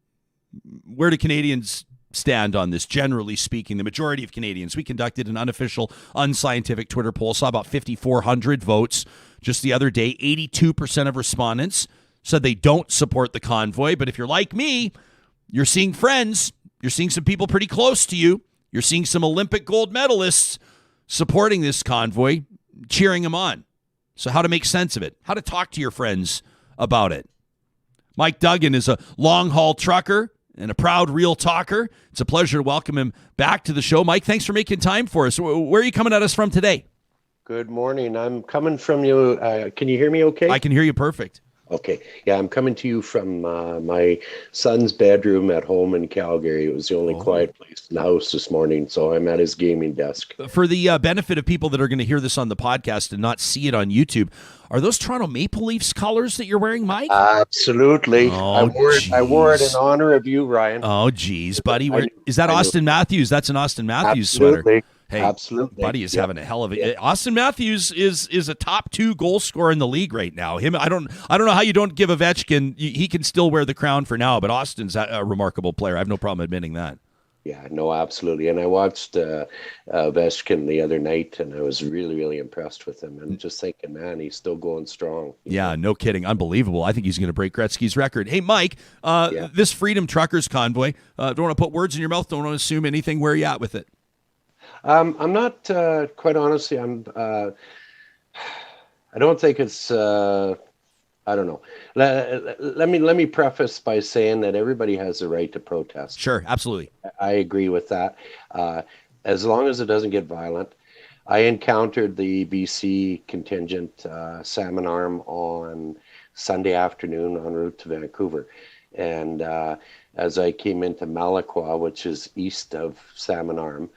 Where do Canadians stand on this, generally speaking? The majority of Canadians. We conducted an unofficial, unscientific Twitter poll, saw about 5,400 votes just the other day. 82% of respondents said they don't support the convoy. But if you're like me, you're seeing friends. You're seeing some people pretty close to you. You're seeing some Olympic gold medalists supporting this convoy, cheering them on. So how to make sense of it, how to talk to your friends about it. Mike Duggan is a long-haul trucker and a proud real talker. It's a pleasure to welcome him back to the show. Mike, thanks for making time for us. Where are you coming at us from today? Good morning. I'm coming from you. Can you hear me okay? I can hear you perfect. Okay. Yeah, I'm coming to you from my son's bedroom at home in Calgary. It was the only quiet place in the house this morning, so I'm at his gaming desk. For the benefit of people that are going to hear this on the podcast and not see it on YouTube, are those Toronto Maple Leafs colors that you're wearing, Mike? Absolutely. Oh, I wore it in honor of you, Ryan. Oh, geez, buddy. Is that Austin Matthews? That's an Austin Matthews Absolutely. sweater. Hey, absolutely, Buddy is having a hell of a. Austin Matthews is a top 2 goal scorer in the league right now. Him, I don't know how you don't give Ovechkin. He can still wear the crown for now, but Austin's a remarkable player. I have no problem admitting that. Yeah, no, absolutely. And I watched Ovechkin the other night, and I was really, really impressed with him. And just thinking, man, he's still going strong. Yeah, no kidding. Unbelievable. I think he's going to break Gretzky's record. Hey, Mike, this Freedom Truckers Convoy, don't want to put words in your mouth. Don't want to assume anything. Where are you at with it? I'm not, quite honestly, I don't think it's, I don't know. Let me preface by saying that everybody has the right to protest. Sure, absolutely. I agree with that. As long as it doesn't get violent. I encountered the BC contingent Salmon Arm on Sunday afternoon en route to Vancouver. And as I came into Malaqua, which is east of Salmon Arm,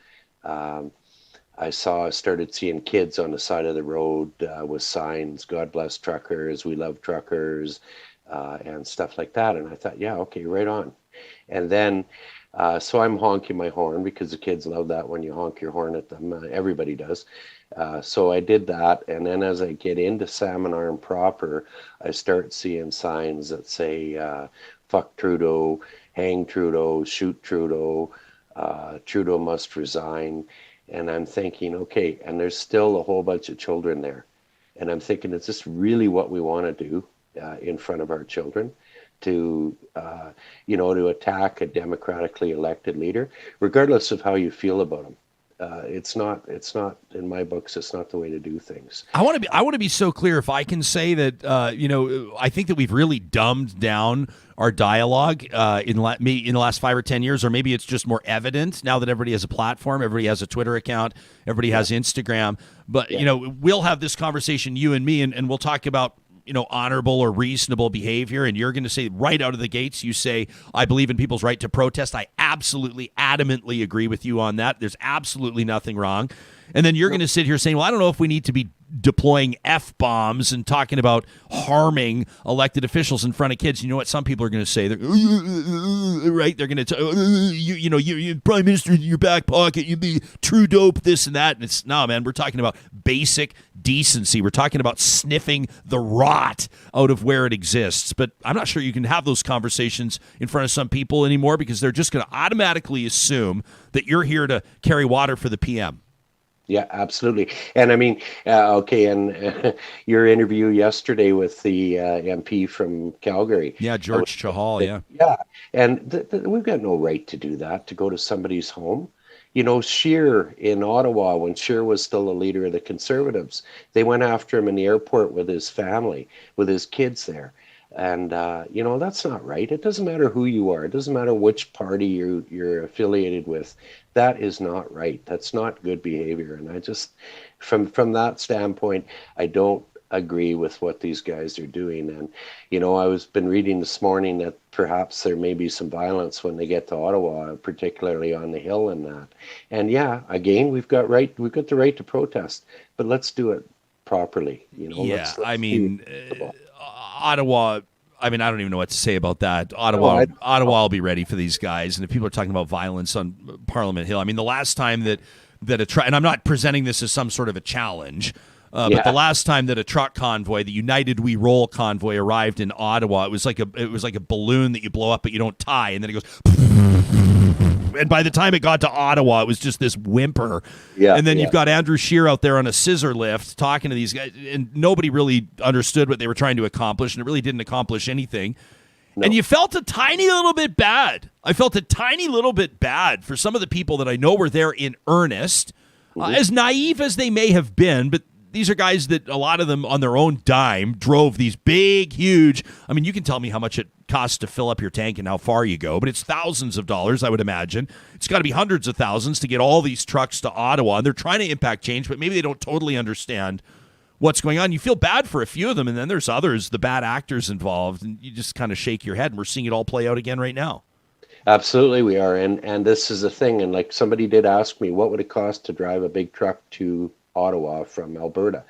I started seeing kids on the side of the road with signs, God bless truckers, we love truckers, and stuff like that. And I thought, yeah, okay, right on. And then, so I'm honking my horn because the kids love that when you honk your horn at them. Everybody does. So I did that. And then as I get into Salmon Arm proper, I start seeing signs that say, fuck Trudeau, hang Trudeau, shoot Trudeau, Trudeau must resign. And I'm thinking, okay, and there's still a whole bunch of children there. And I'm thinking, is this really what we want to do in front of our children? To, to attack a democratically elected leader, regardless of how you feel about him. It's not in my books. It's not the way to do things. I want to be so clear. If I can say that, I think that we've really dumbed down our dialogue in the last 5 or 10 years, or maybe it's just more evident now that everybody has a platform, everybody has a Twitter account, everybody has Instagram. But we'll have this conversation, you and me, and we'll talk about honorable or reasonable behavior, and you're going to say right out of the gates, you say, I believe in people's right to protest. I absolutely, adamantly agree with you on that. There's absolutely nothing wrong. And then you're going to sit here saying, well, I don't know if we need to be deploying F-bombs and talking about harming elected officials in front of kids. You know what some people are going to say? They're right. They're going to you Prime Minister in your back pocket, you be true dope, this and that. And it's no, man, we're talking about basic decency. We're talking about sniffing the rot out of where it exists. But I'm not sure you can have those conversations in front of some people anymore because they're just going to automatically assume that you're here to carry water for the PM. Yeah, absolutely. And I mean, okay, and your interview yesterday with the MP from Calgary. Yeah, George Chahal, yeah. Yeah, and we've got no right to do that, to go to somebody's home. Scheer in Ottawa, when Scheer was still a leader of the Conservatives, they went after him in the airport with his family, with his kids there. And, that's not right. It doesn't matter who you are. It doesn't matter which party you're affiliated with. That is not right. That's not good behavior. And I just, from that standpoint, I don't agree with what these guys are doing. And, been reading this morning that perhaps there may be some violence when they get to Ottawa, particularly on the Hill and that. And yeah, again, we've got the right to protest, but let's do it properly. Let's Ottawa, I don't even know what to say about that. Ottawa will be ready for these guys. And if people are talking about violence on Parliament Hill, the last time that and I'm not presenting this as some sort of a challenge, but the last time that a truck convoy, the United We Roll convoy, arrived in Ottawa, it was like a balloon that you blow up but you don't tie, and then it goes. And by the time it got to Ottawa, it was just this whimper. Yeah, and then you've got Andrew Scheer out there on a scissor lift talking to these guys, and nobody really understood what they were trying to accomplish, and it really didn't accomplish anything. No. And you felt a tiny little bit bad. I felt a tiny little bit bad for some of the people that I know were there in earnest, as naive as they may have been, but these are guys that a lot of them on their own dime drove these big, huge. You can tell me how much it costs to fill up your tank and how far you go, but it's thousands of dollars, I would imagine. It's got to be hundreds of thousands to get all these trucks to Ottawa, and they're trying to impact change, but maybe they don't totally understand what's going on. You feel bad for a few of them, and then there's others, the bad actors involved, and you just kind of shake your head, and we're seeing it all play out again right now. Absolutely, we are, and this is a thing, and like somebody did ask me, what would it cost to drive a big truck to Ottawa from Alberta,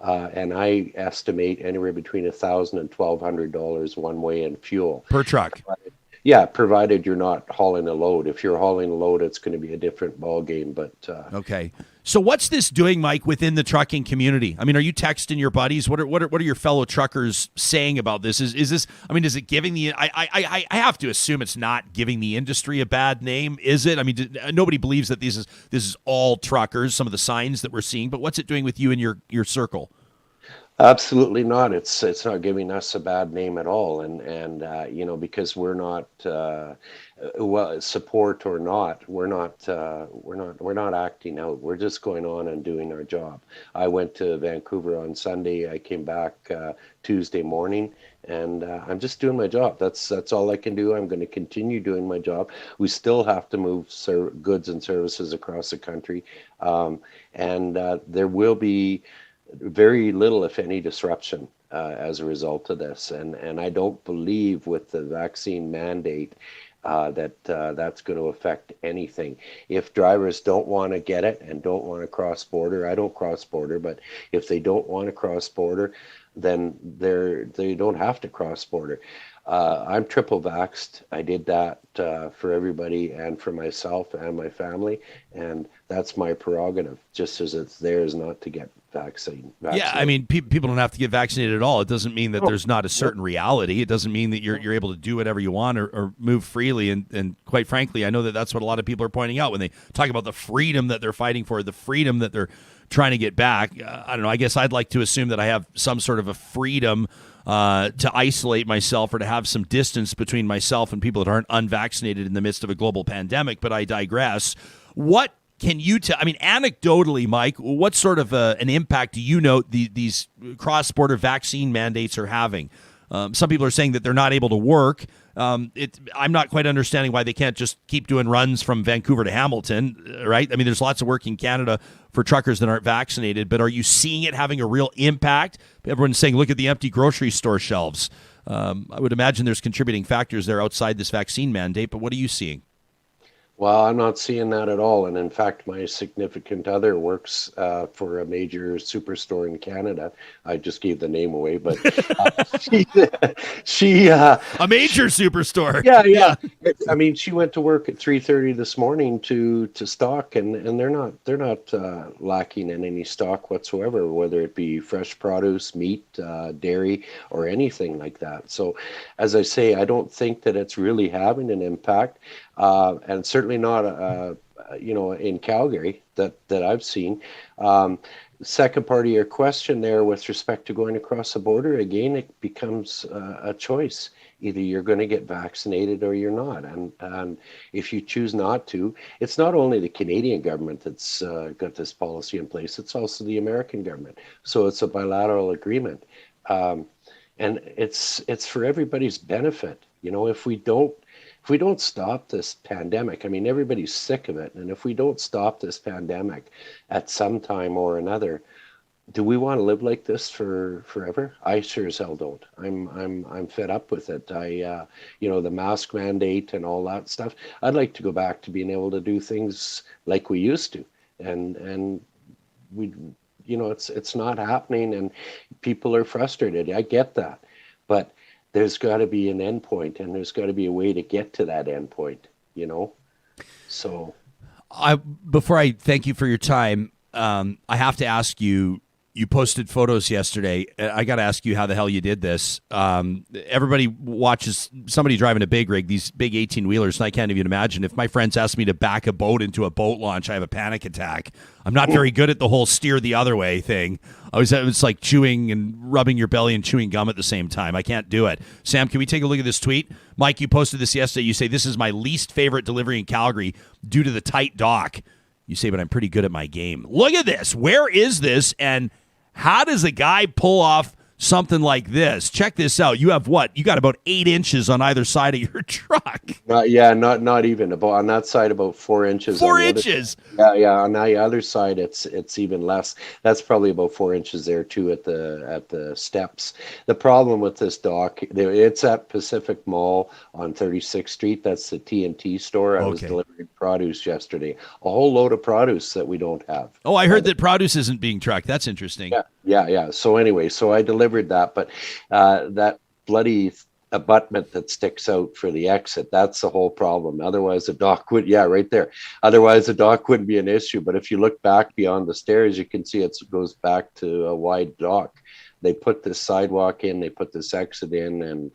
and I estimate anywhere between $1,000 and $1,200 one way in fuel per truck. Yeah, provided you're not hauling a load. If you're hauling a load, it's going to be a different ball game. But okay. So what's this doing, Mike, within the trucking community? I mean, are you texting your buddies? What are your fellow truckers saying about this? Is this? I mean, is it giving the? I have to assume it's not giving the industry a bad name, is it? I mean, nobody believes that this is all truckers. Some of the signs that we're seeing, but what's it doing with you and your circle? Absolutely not. It's not giving us a bad name at all, and because we're not support or not, we're not acting out. We're just going on and doing our job. I went to Vancouver on Sunday. I came back Tuesday morning, and I'm just doing my job. That's all I can do. I'm going to continue doing my job. We still have to move goods and services across the country, and there will be very little, if any, disruption as a result of this. And I don't believe with the vaccine mandate that's going to affect anything. If drivers don't want to get it and don't want to cross border, I don't cross border, but if they don't want to cross border, then they don't have to cross border. I'm triple vaxxed. I did that for everybody and for myself and my family, and that's my prerogative, just as it's theirs not to get vaccinated. Yeah, I mean, people don't have to get vaccinated at all. It doesn't mean that there's not a certain reality. It doesn't mean that you're able to do whatever you want or move freely. And quite frankly, I know that that's what a lot of people are pointing out when they talk about the freedom that they're fighting for, the freedom that they're trying to get back. I don't know. I guess I'd like to assume that I have some sort of a freedom to isolate myself or to have some distance between myself and people that aren't unvaccinated in the midst of a global pandemic. But I digress. What can you tell? I mean, anecdotally, Mike, what sort of an impact do you note these cross-border vaccine mandates are having? Some people are saying that they're not able to work. I'm not quite understanding why they can't just keep doing runs from Vancouver to Hamilton, right? I mean, there's lots of work in Canada for truckers that aren't vaccinated, but are you seeing it having a real impact? Everyone's saying, look at the empty grocery store shelves. I would imagine there's contributing factors there outside this vaccine mandate, but what are you seeing? Well, I'm not seeing that at all. And in fact, my significant other works for a major superstore in Canada. I just gave the name away, but she a major superstore. Yeah. I mean, she went to work at 3:30 this morning to stock, and they're not lacking in any stock whatsoever, whether it be fresh produce, meat, dairy, or anything like that. So, as I say, I don't think that it's really having an impact. And certainly not, in Calgary that I've seen. Second part of your question there with respect to going across the border, again, it becomes a choice. Either you're going to get vaccinated or you're not. And if you choose not to, it's not only the Canadian government that's got this policy in place, it's also the American government. So it's a bilateral agreement. And it's for everybody's benefit. If we don't stop this pandemic, I mean, everybody's sick of it. And if we don't stop this pandemic at some time or another, do we want to live like this forever? I sure as hell don't. I'm fed up with it. The mask mandate and all that stuff. I'd like to go back to being able to do things like we used to. And we, it's not happening, and people are frustrated. I get that. But there's got to be an end point, and there's got to be a way to get to that end point, So, before I thank you for your time, I have to ask you. You posted photos yesterday. I got to ask you how the hell you did this. Everybody watches somebody driving a big rig, these big 18-wheelers, and I can't even imagine. If my friends ask me to back a boat into a boat launch, I have a panic attack. I'm not very good at the whole steer the other way thing. It's like chewing and rubbing your belly and chewing gum at the same time. I can't do it. Sam, can we take a look at this tweet? Mike, you posted this yesterday. You say, this is my least favorite delivery in Calgary due to the tight dock. You say, but I'm pretty good at my game. Look at this. Where is this? And how does a guy pull off something like this? Check this out. You have what? You got about 8 inches on either side of your truck. Not even. About on that side, about 4 inches. 4 inches. Yeah. On the other side, it's even less. That's probably about 4 inches there too at the steps. The problem with this dock, it's at Pacific Mall on 36th Street. That's the TNT store. I was delivering produce yesterday. A whole load of produce that we don't have. Oh, I heard that produce isn't being trucked. That's interesting. Yeah. So anyway, I delivered that, but that bloody abutment that sticks out for the exit. That's the whole problem. Otherwise, the dock would, right there. Otherwise, the dock wouldn't be an issue. But if you look back beyond the stairs, you can see it goes back to a wide dock. They put this sidewalk in, they put this exit in, and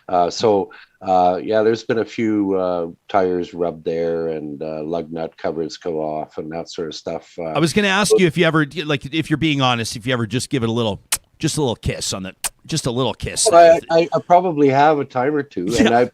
there's been a few tires rubbed there, and lug nut covers go off and that sort of stuff. I was going to ask you if you ever, like, if you're being honest, if you ever just give it a little kiss on the, just a little kiss. Well, I probably have a time or two, and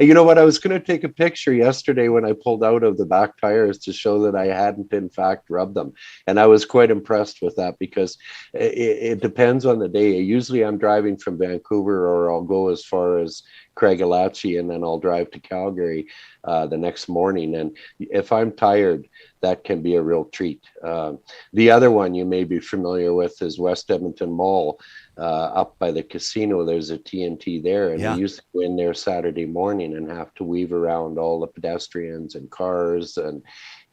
you know what? I was going to take a picture yesterday when I pulled out of the back tires to show that I hadn't in fact rubbed them, and I was quite impressed with that because it depends on the day. Usually, I'm driving from Vancouver, or I'll go as far as Craigellachie, and then I'll drive to Calgary the next morning. And if I'm tired, that can be a real treat. The other one you may be familiar with is West Edmonton Mall. Up by the casino, there's a TNT there, and we used to go in there Saturday morning and have to weave around all the pedestrians and cars and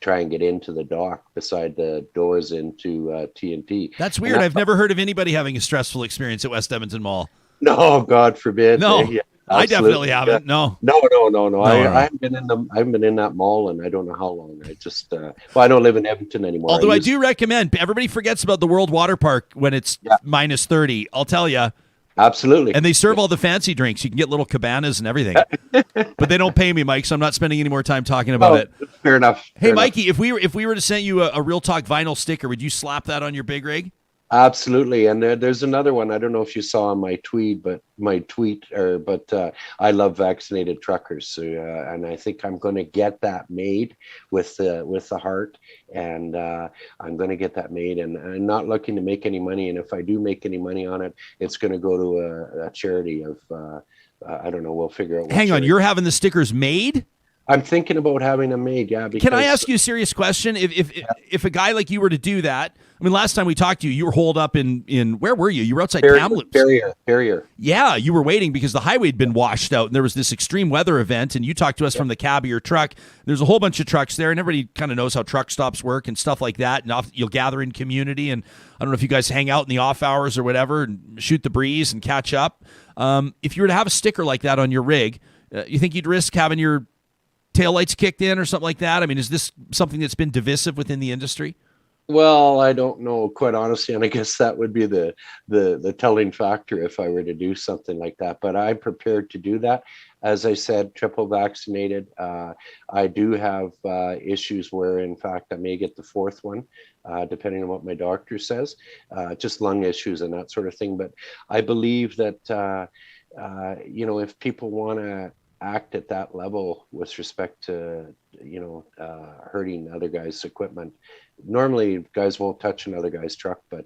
try and get into the dock beside the doors into TNT. That's weird. I've never heard of anybody having a stressful experience at West Edmonton Mall. No, God forbid. No. I definitely haven't. No. I haven't been in that mall, and I don't know how long. I just I don't live in Edmonton anymore. Although I do recommend, everybody forgets about the World Water Park when it's minus 30. I'll tell you. Absolutely. And they serve all the fancy drinks. You can get little cabanas and everything. But they don't pay me, Mike, so I'm not spending any more time talking about it. Fair enough. Hey, Mikey, if we were to send you a Real Talk vinyl sticker, would you slap that on your big rig? Absolutely. And there's another one. I don't know if you saw on my tweet, but I love vaccinated truckers. So, and I think I'm going to get that made with the heart, and I'm going to get that made, and I'm not looking to make any money. And if I do make any money on it, it's going to go to a charity of, I don't know. We'll figure out. Hang on. You're having the stickers made? I'm thinking about having them made. Yeah. Can I ask you a serious question? If a guy like you were to do that, I mean, last time we talked to you, you were holed up in where were you? You were outside Kamloops. Barrier. Yeah, you were waiting because the highway had been washed out, and there was this extreme weather event, and you talked to us from the cab of your truck. There's a whole bunch of trucks there, and everybody kind of knows how truck stops work and stuff like that, and you'll gather in community, and I don't know if you guys hang out in the off hours or whatever and shoot the breeze and catch up. If you were to have a sticker like that on your rig, you think you'd risk having your taillights kicked in or something like that? I mean, is this something that's been divisive within the industry? Well, I don't know, quite honestly, and I guess that would be the telling factor if I were to do something like that. But I'm prepared to do that. As I said, triple vaccinated. I do have issues where, in fact, I may get the fourth one, depending on what my doctor says, just lung issues and that sort of thing. But I believe that, if people want to act at that level with respect to, hurting other guys' equipment, normally guys won't touch another guy's truck, but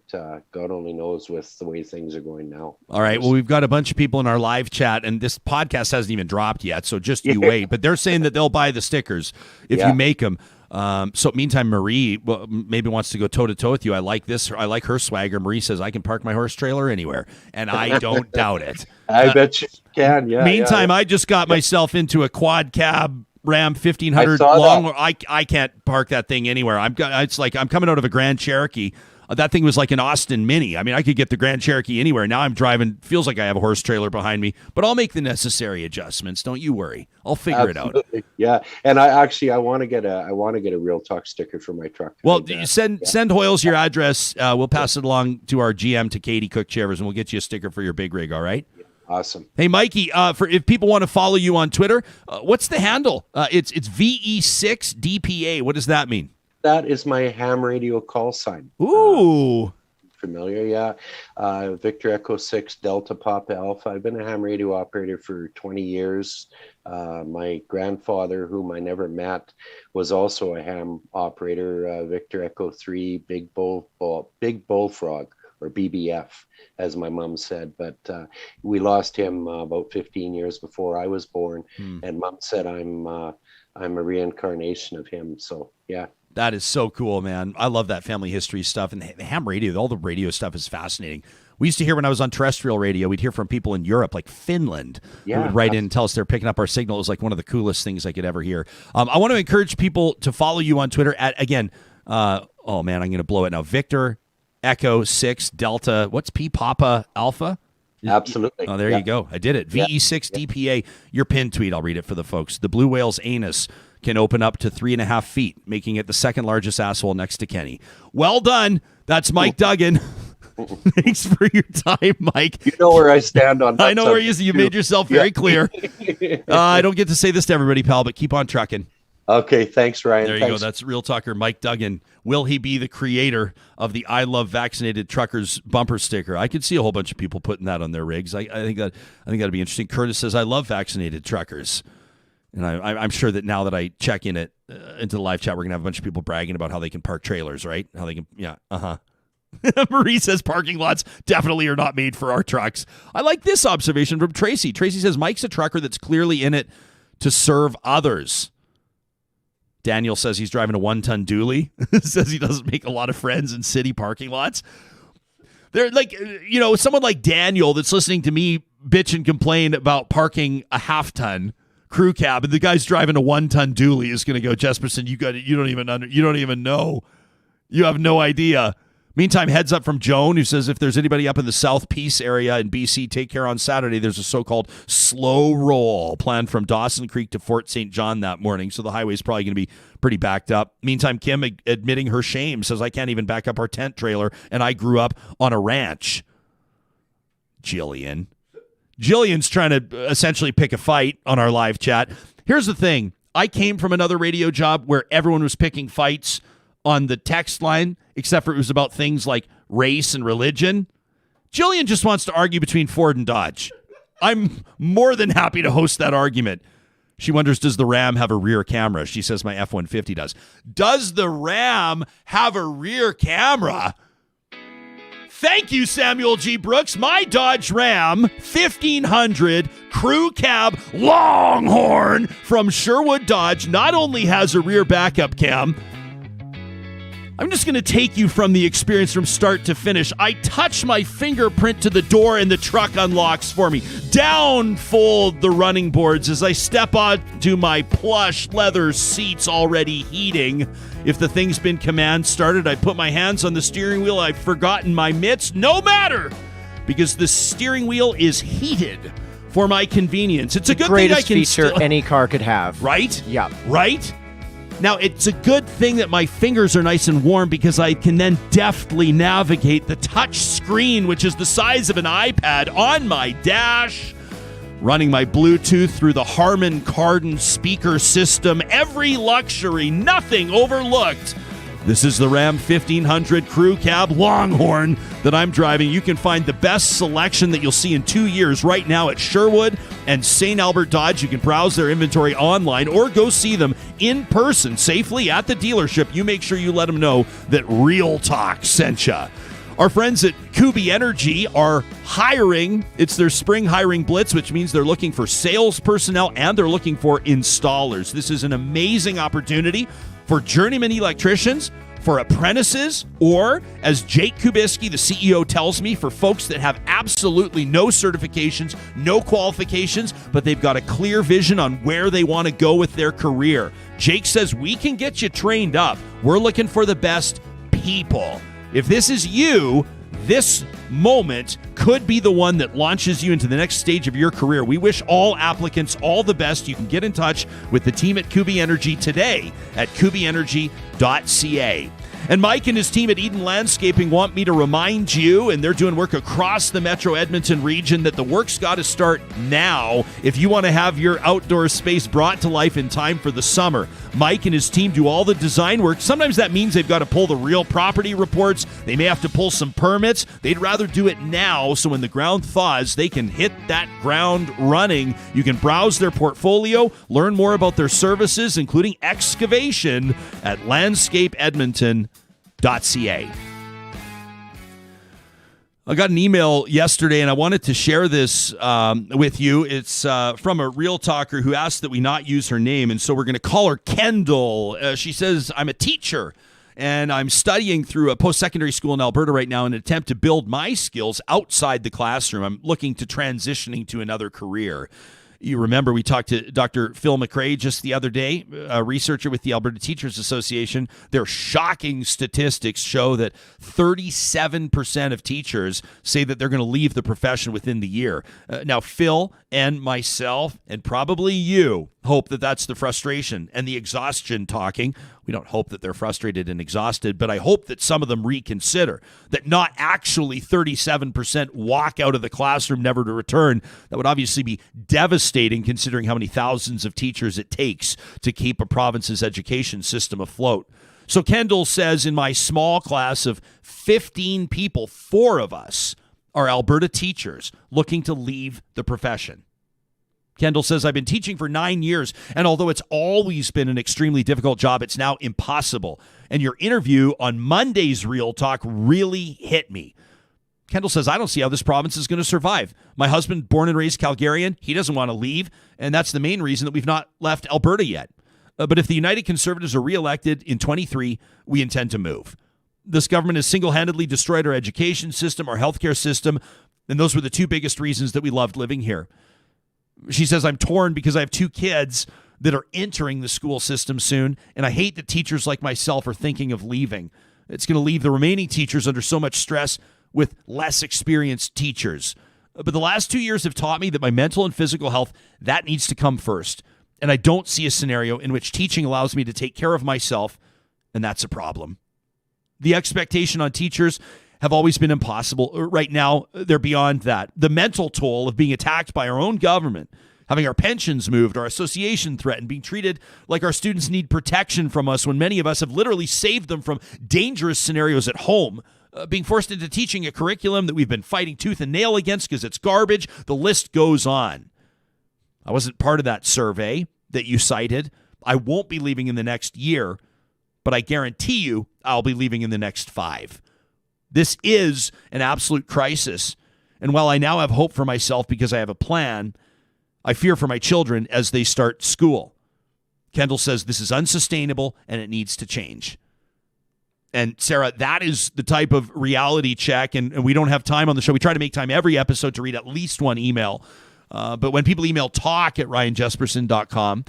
God only knows with the way things are going now. All right. Well, we've got a bunch of people in our live chat, and this podcast hasn't even dropped yet, so just you wait. But they're saying that they'll buy the stickers if you make them. So meantime, Marie maybe wants to go toe-to-toe with you. I like this. I like her swagger. Marie says, I can park my horse trailer anywhere, and I don't doubt it. I bet you can, yeah. Meantime, I just got myself into a quad cab Ram 1500 long. I can't park that thing anywhere. It's like I'm coming out of a Grand Cherokee. That thing was like an Austin Mini. I mean, I could get the Grand Cherokee anywhere. Now I'm driving. Feels like I have a horse trailer behind me, but I'll make the necessary adjustments. Don't you worry. I'll figure it out. Yeah, and I want to get a Real Talk sticker for my truck. Well, send Hoyles your address. We'll pass it along to our GM, to Katie Cook-Chevers, and we'll get you a sticker for your big rig. All right. Awesome. Hey, Mikey, if people want to follow you on Twitter, what's the handle? It's VE6DPA. What does that mean? That is my ham radio call sign. Ooh. Familiar, yeah. Victor Echo 6 Delta Papa Alpha. I've been a ham radio operator for 20 years. My grandfather, whom I never met, was also a ham operator. Victor Echo 3 Big Bullfrog, or BBF, as my mom said. But we lost him about 15 years before I was born, and Mom said I'm a reincarnation of him. So yeah. That is so cool, man. I love that family history stuff. And the ham radio, all the radio stuff is fascinating. We used to hear when I was on terrestrial radio, we'd hear from people in Europe, like Finland, who would write in and tell us they're picking up our signal. It was like one of the coolest things I could ever hear. I want to encourage people to follow you on Twitter at, again, oh man, I'm going to blow it now. Victor Echo 6 Delta, what's P Papa Alpha? Absolutely. Oh, there you go. I did it. VE6 DPA. Your pin tweet. I'll read it for the folks. The blue whale's anus can open up to 3.5 feet, making it the second largest asshole next to Kenny. Well done. That's Mike Duggan. Thanks for your time, Mike. You know where I stand on that. I know where you made yourself very clear. I don't get to say this to everybody, pal, but keep on trucking. Okay, thanks, Ryan. There you go. That's Real Talker Mike Duggan. Will he be the creator of the I Love Vaccinated Truckers bumper sticker? I could see a whole bunch of people putting that on their rigs. I think that'd be interesting. Curtis says, I love vaccinated truckers. And I'm sure that now that I check in into the live chat, we're going to have a bunch of people bragging about how they can park trailers, right? How they can, Marie says parking lots definitely are not made for our trucks. I like this observation from Tracy. Tracy says, Mike's a trucker that's clearly in it to serve others. Daniel says he's driving a 1-ton dually. Says he doesn't make a lot of friends in city parking lots. They're like, someone like Daniel that's listening to me bitch and complain about parking a 1/2-ton crew cab, and the guy's driving a 1-ton dually is going to go, Jesperson, you don't even know. You have no idea. Meantime, heads up from Joan, who says if there's anybody up in the South Peace area in BC, take care on Saturday. There's a so-called slow roll planned from Dawson Creek to Fort St. John that morning, so the highway's probably going to be pretty backed up. Meantime, Kim, admitting her shame, says I can't even back up our tent trailer, and I grew up on a ranch. Jillian's trying to essentially pick a fight on our live chat. Here's the thing. I came from another radio job where everyone was picking fights on the text line, except for it was about things like race and religion. Jillian just wants to argue between Ford and Dodge. I'm more than happy to host that argument. She wonders, does the Ram have a rear camera? She says my F-150 does. Does the Ram have a rear camera? Thank you, Samuel G. Brooks. My Dodge Ram 1500 crew cab Longhorn from Sherwood Dodge not only has a rear backup cam, I'm just going to take you from the experience from start to finish. I touch my fingerprint to the door and the truck unlocks for me. Down fold the running boards as I step onto my plush leather seats already heating. If the thing's been command started, I put my hands on the steering wheel. I've forgotten my mitts. No matter, because the steering wheel is heated for my convenience. It's a good thing I can feature any car could have. Right? Yeah. Right? Now, it's a good thing that my fingers are nice and warm because I can then deftly navigate the touch screen, which is the size of an iPad, on my dash, running my Bluetooth through the Harman Kardon speaker system. Every luxury, nothing overlooked. This is the Ram 1500 Crew Cab Longhorn that I'm driving. You can find the best selection that you'll see in 2 years right now at Sherwood and St. Albert Dodge. You can browse their inventory online or go see them in person safely at the dealership. You make sure you let them know that Real Talk sent you. Our friends at Kubi Energy are hiring. It's their spring hiring blitz, which means they're looking for sales personnel and they're looking for installers. This is an amazing opportunity for journeyman electricians, for apprentices, or, as Jake Kubiski, the CEO, tells me, for folks that have absolutely no certifications, no qualifications, but they've got a clear vision on where they want to go with their career. Jake says, we can get you trained up. We're looking for the best people. If this is you, this moment could be the one that launches you into the next stage of your career. We wish all applicants all the best. You can get in touch with the team at Kubi Energy today at kubienergy.ca. And Mike and his team at Eden Landscaping want me to remind you, and they're doing work across the Metro Edmonton region, that the work's got to start now if you want to have your outdoor space brought to life in time for the summer. Mike and his team do all the design work. Sometimes that means they've got to pull the real property reports. They may have to pull some permits. They'd rather do it now so when the ground thaws, they can hit that ground running. You can browse their portfolio, learn more about their services, including excavation, at landscapeedmonton.ca. I got an email yesterday, and I wanted to share this with you. It's from a Real Talker who asked that we not use her name, and so we're going to call her Kendall. She says, I'm a teacher, and I'm studying through a post-secondary school in Alberta right now in an attempt to build my skills outside the classroom. I'm looking to transitioning to another career. You remember we talked to Dr. Phil McRae just the other day, a researcher with the Alberta Teachers Association. Their shocking statistics show that 37% of teachers say that they're going to leave the profession within the year. Now, Phil and myself, and probably you, hope that that's the frustration and the exhaustion talking. We don't hope that they're frustrated and exhausted, but I hope that some of them reconsider that not actually 37% walk out of the classroom never to return. That would obviously be devastating considering how many thousands of teachers it takes to keep a province's education system afloat. So Kendall says, in my small class of 15 people, 4 of us are Alberta teachers looking to leave the profession. Kendall says, I've been teaching for 9 years, and although it's always been an extremely difficult job, it's now impossible. And your interview on Monday's Real Talk really hit me. Kendall says, I don't see how this province is going to survive. My husband, born and raised Calgarian, he doesn't want to leave, and that's the main reason that we've not left Alberta yet. But if the United Conservatives are reelected in 23, we intend to move. This government has single-handedly destroyed our education system, our healthcare system, and those were the 2 biggest reasons that we loved living here. She says, I'm torn because I have 2 kids that are entering the school system soon, and I hate that teachers like myself are thinking of leaving. It's going to leave the remaining teachers under so much stress with less experienced teachers. But the last 2 years have taught me that my mental and physical health, that needs to come first. And I don't see a scenario in which teaching allows me to take care of myself, and that's a problem. The expectation on teachers have always been impossible. Right now, they're beyond that. The mental toll of being attacked by our own government, having our pensions moved, our association threatened, being treated like our students need protection from us when many of us have literally saved them from dangerous scenarios at home, being forced into teaching a curriculum that we've been fighting tooth and nail against because it's garbage. The list goes on. I wasn't part of that survey that you cited. I won't be leaving in the next year, but I guarantee you I'll be leaving in the next 5. This is an absolute crisis. And while I now have hope for myself because I have a plan, I fear for my children as they start school. Kendall says this is unsustainable and it needs to change. And Sarah, that is the type of reality check, and we don't have time on the show. We try to make time every episode to read at least one email. But when people email talk@ryanjesperson.com,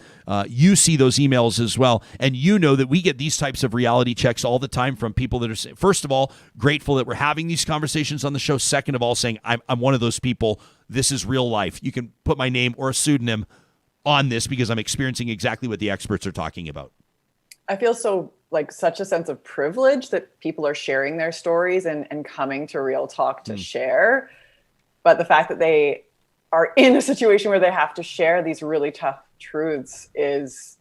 you see those emails as well. And you know that we get these types of reality checks all the time from people that are, first of all, grateful that we're having these conversations on the show. Second of all, saying, I'm one of those people. This is real life. You can put my name or a pseudonym on this because I'm experiencing exactly what the experts are talking about. I feel such a sense of privilege that people are sharing their stories and coming to Real Talk to share. But the fact that they are in a situation where they have to share these really tough truths is,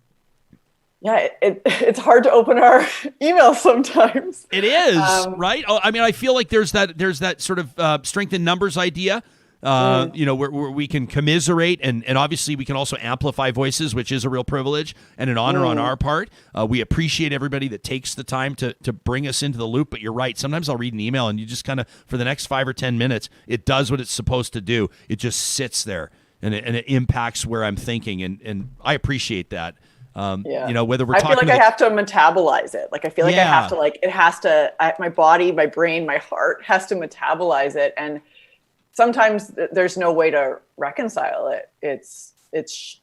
it's hard to open our emails sometimes. It is, right? I mean, I feel like there's that sort of strength in numbers idea. Where we can commiserate and obviously we can also amplify voices, which is a real privilege and an honor on our part. We appreciate everybody that takes the time to bring us into the loop. But you're right. Sometimes I'll read an email and you just kind of, for the next 5 or 10 minutes, it does what it's supposed to do. It just sits there and it impacts where I'm thinking. And I appreciate that. Whether we're talking, I feel like I have to metabolize it. Like, I feel like I have to, my body, my brain, my heart has to metabolize it. And sometimes there's no way to reconcile it. It's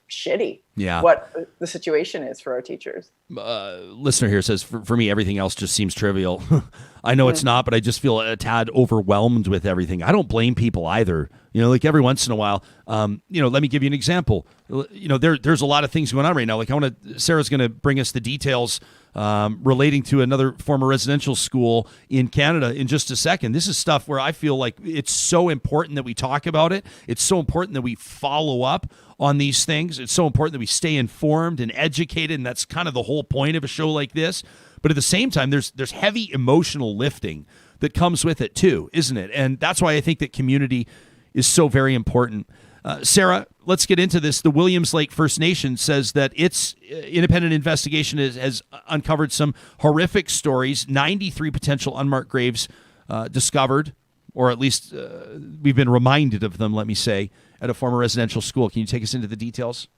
shitty. Yeah. What the situation is for our teachers. Listener here says, for me, everything else just seems trivial. I know it's not, but I just feel a tad overwhelmed with everything. I don't blame people either. Like every once in a while, let me give you an example. There's a lot of things going on right now. Like Sarah's going to bring us the details relating to another former residential school in Canada in just a second. This is stuff where I feel like it's so important that we talk about it. It's so important that we follow up on these things. It's so important that we stay informed and educated, and that's kind of the whole point of a show like this. But at the same time, there's heavy emotional lifting that comes with it too, isn't it? And that's why I think that community is so very important. Sarah, let's get into this. The Williams Lake First Nation says that its independent investigation has uncovered some horrific stories, 93 potential unmarked graves discovered, or at least we've been reminded of them, let me say, at a former residential school. Can you take us into the details?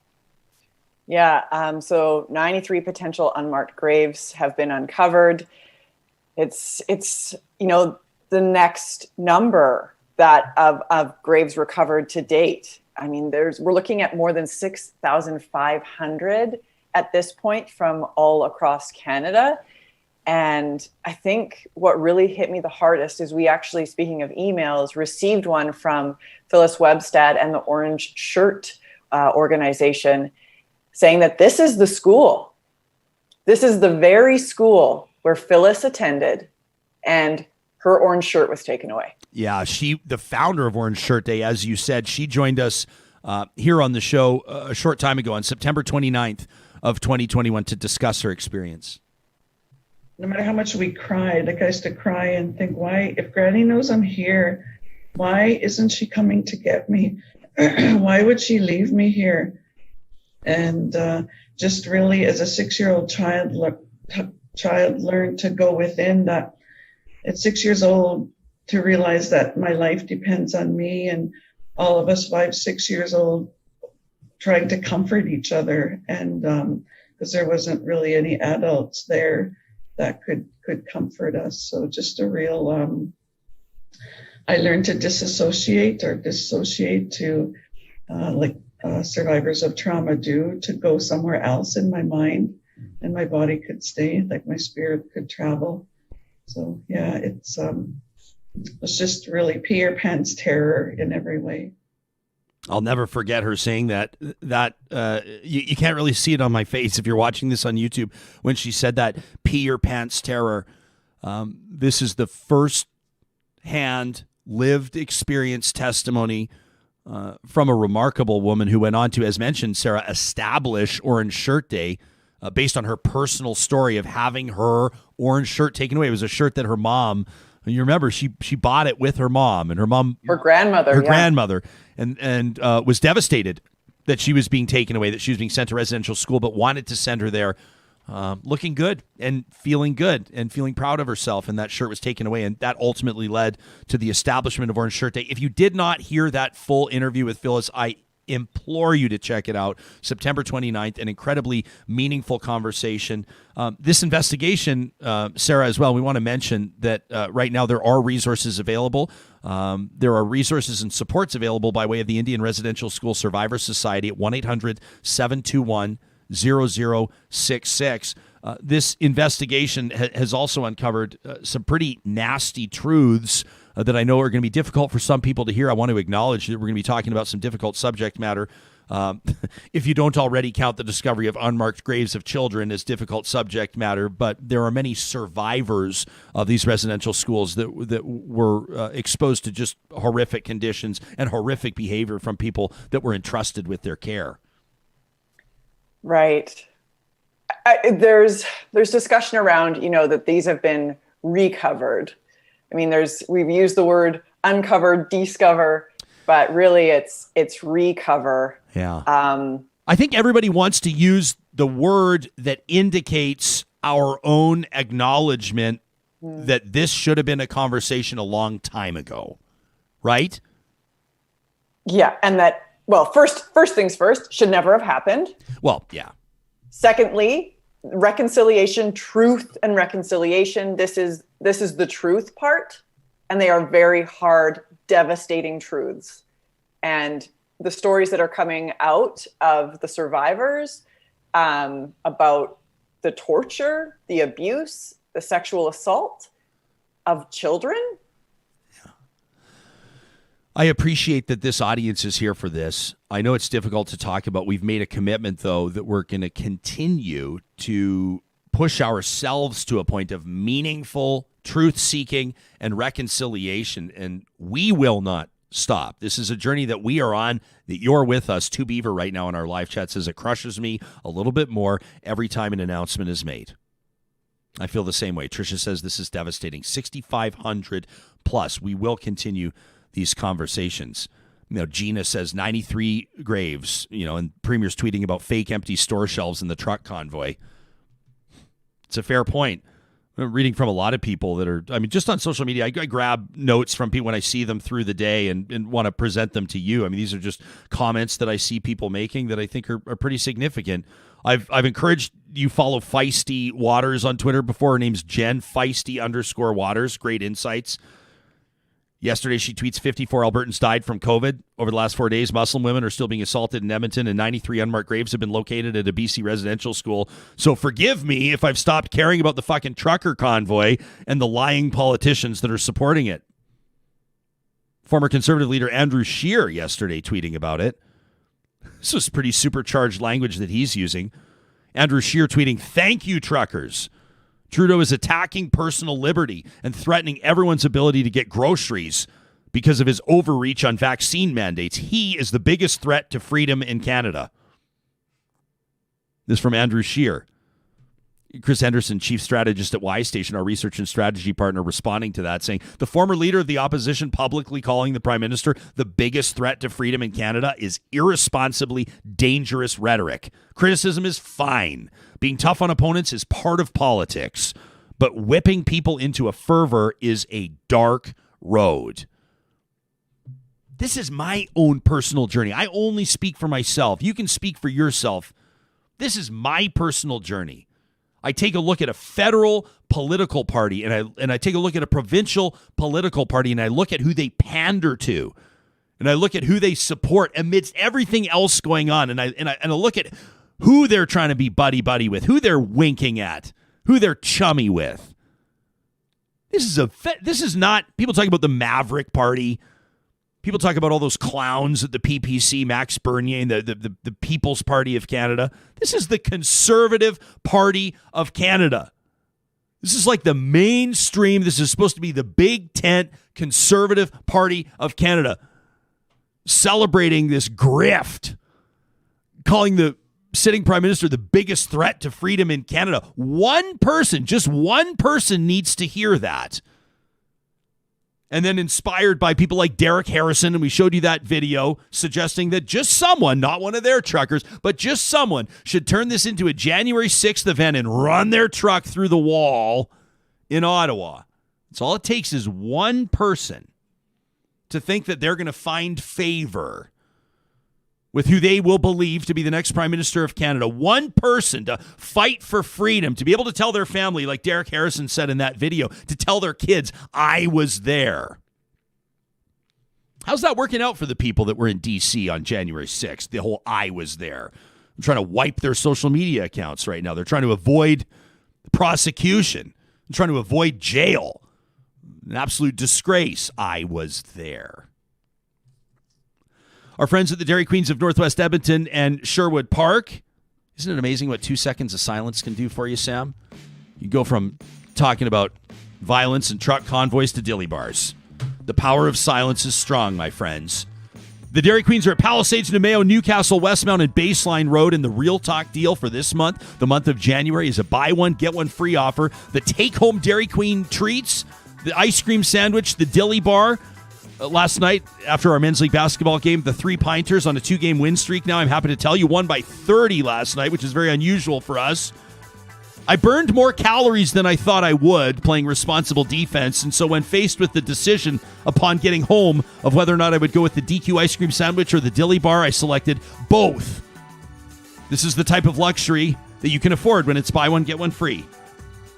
Yeah, so 93 potential unmarked graves have been uncovered. It's the next number that of graves recovered to date I mean, we're looking at more than 6,500 at this point from all across Canada. And I think what really hit me the hardest is we actually, speaking of emails, received one from Phyllis Webstad and the Orange Shirt organization saying that this is the school. This is the very school where Phyllis attended and her orange shirt was taken away. Yeah, the founder of Orange Shirt Day, as you said, she joined us here on the show a short time ago on September 29th of 2021 to discuss her experience. No matter how much we cried, like I used to cry and think, why, if Granny knows I'm here, why isn't she coming to get me? Why would she leave me here? And just really, as a 6-year-old child learned to go within that. At 6 years old, to realize that my life depends on me, and all of us 5, 6 years old trying to comfort each other, and because there wasn't really any adults there that could comfort us. So just a real, I learned to dissociate to like survivors of trauma do, to go somewhere else in my mind, and my body could stay, like my spirit could travel. So yeah, it's just really pee your pants terror in every way. I'll never forget her saying that you can't really see it on my face if you're watching this on YouTube, when she said that pee your pants terror. This is the first hand lived experience testimony from a remarkable woman who went on to, as mentioned, Sarah, establish Orange Shirt Day based on her personal story of having her orange shirt taken away. It was a shirt that her mom, you remember, she bought it with her mom, and her grandmother, and was devastated that she was being taken away, that she was being sent to residential school, but wanted to send her there looking good and feeling proud of herself. And that shirt was taken away, and that ultimately led to the establishment of Orange Shirt Day. If you did not hear that full interview with Phyllis, I implore you to check it out. September 29th, an incredibly meaningful conversation. This investigation, Sarah, as well, we want to mention that right now there are resources available. There are resources and supports available by way of the Indian Residential School Survivors Society at 1-800-721-0066. This investigation has also uncovered some pretty nasty truths that I know are going to be difficult for some people to hear. I want to acknowledge that we're going to be talking about some difficult subject matter. If you don't already count the discovery of unmarked graves of children as difficult subject matter, but there are many survivors of these residential schools that were exposed to just horrific conditions and horrific behavior from people that were entrusted with their care. Right. There's discussion around, that these have been recovered. I mean, we've used the word uncover, discover, but really it's recover. Yeah. I think everybody wants to use the word that indicates our own acknowledgement that this should have been a conversation a long time ago, right? Yeah, and that, well, first things first, should never have happened. Well, yeah. Secondly, reconciliation, truth and reconciliation. This is the truth part, and they are very hard, devastating truths. And the stories that are coming out of the survivors about the torture, the abuse, the sexual assault of children. I appreciate that this audience is here for this. I know it's difficult to talk about. We've made a commitment, though, that we're going to continue to push ourselves to a point of meaningful truth-seeking and reconciliation, and we will not stop. This is a journey that we are on, that you're with us. To Beaver right now in our live chat says it crushes me a little bit more every time an announcement is made. I feel the same way. Tricia says this is devastating. 6,500 plus. We will continue these conversations. Gina says 93 graves, and Premier's tweeting about fake empty store shelves in the truck convoy. It's a fair point. I'm reading from a lot of people that are, just on social media, I grab notes from people when I see them through the day and want to present them to you. These are just comments that I see people making that I think are pretty significant. I've encouraged you follow Feisty Waters on Twitter before. Her name's Jen, Feisty _Waters. Great insights. Yesterday, she tweets 54 Albertans died from COVID over the last 4 days. Muslim women are still being assaulted in Edmonton, and 93 unmarked graves have been located at a BC residential school. So forgive me if I've stopped caring about the fucking trucker convoy and the lying politicians that are supporting it. Former Conservative leader Andrew Scheer yesterday tweeting about it. This was pretty supercharged language that he's using. Andrew Scheer tweeting, "Thank you, truckers. Trudeau is attacking personal liberty and threatening everyone's ability to get groceries because of his overreach on vaccine mandates. He is the biggest threat to freedom in Canada." This is from Andrew Scheer. Chris Henderson, chief strategist at Y Station, our research and strategy partner, responding to that, saying, "The former leader of the opposition publicly calling the prime minister the biggest threat to freedom in Canada is irresponsibly dangerous rhetoric. Criticism is fine. Being tough on opponents is part of politics. But whipping people into a fervor is a dark road." This is my own personal journey. I only speak for myself. You can speak for yourself. This is my personal journey. I take a look at a federal political party and I take a look at a provincial political party and I look at who they pander to and I look at who they support amidst everything else going on and I look at who they're trying to be buddy with, who they're winking at, who they're chummy with. This is not, people talk about the Maverick Party. People talk about all those clowns at the PPC, Max Bernier, and the People's Party of Canada. This is the Conservative Party of Canada. This is like the mainstream. This is supposed to be the big tent Conservative Party of Canada. Celebrating this grift. Calling the sitting prime minister the biggest threat to freedom in Canada. One person, just one person needs to hear that. And then inspired by people like Derek Harrison, and we showed you that video suggesting that just someone, not one of their truckers, but just someone should turn this into a January 6th event and run their truck through the wall in Ottawa. That's all it takes is one person to think that they're going to find favor with who they will believe to be the next Prime Minister of Canada. One person to fight for freedom, to be able to tell their family, like Derek Harrison said in that video, to tell their kids, "I was there." How's that working out for the people that were in D.C. on January 6th? The whole "I was there." I'm trying to wipe their social media accounts right now. They're trying to avoid prosecution. They're trying to avoid jail. An absolute disgrace. I was there. Our friends at the Dairy Queens of Northwest Edmonton and Sherwood Park. Isn't it amazing what 2 seconds of silence can do for you, Sam? You go from talking about violence and truck convoys to dilly bars. The power of silence is strong, my friends. The Dairy Queens are at Palisades, Nemeo, Newcastle, Westmount, and Baseline Road. And the Real Talk deal for this month, the month of January, is a buy one, get one free offer. The take-home Dairy Queen treats, the ice cream sandwich, the dilly bar. Last night, after our men's league basketball game, the 3 Pinters on a 2-game win streak now, I'm happy to tell you, won by 30 last night, which is very unusual for us. I burned more calories than I thought I would playing responsible defense, and so when faced with the decision upon getting home of whether or not I would go with the DQ ice cream sandwich or the dilly bar, I selected both. This is the type of luxury that you can afford when it's buy one, get one free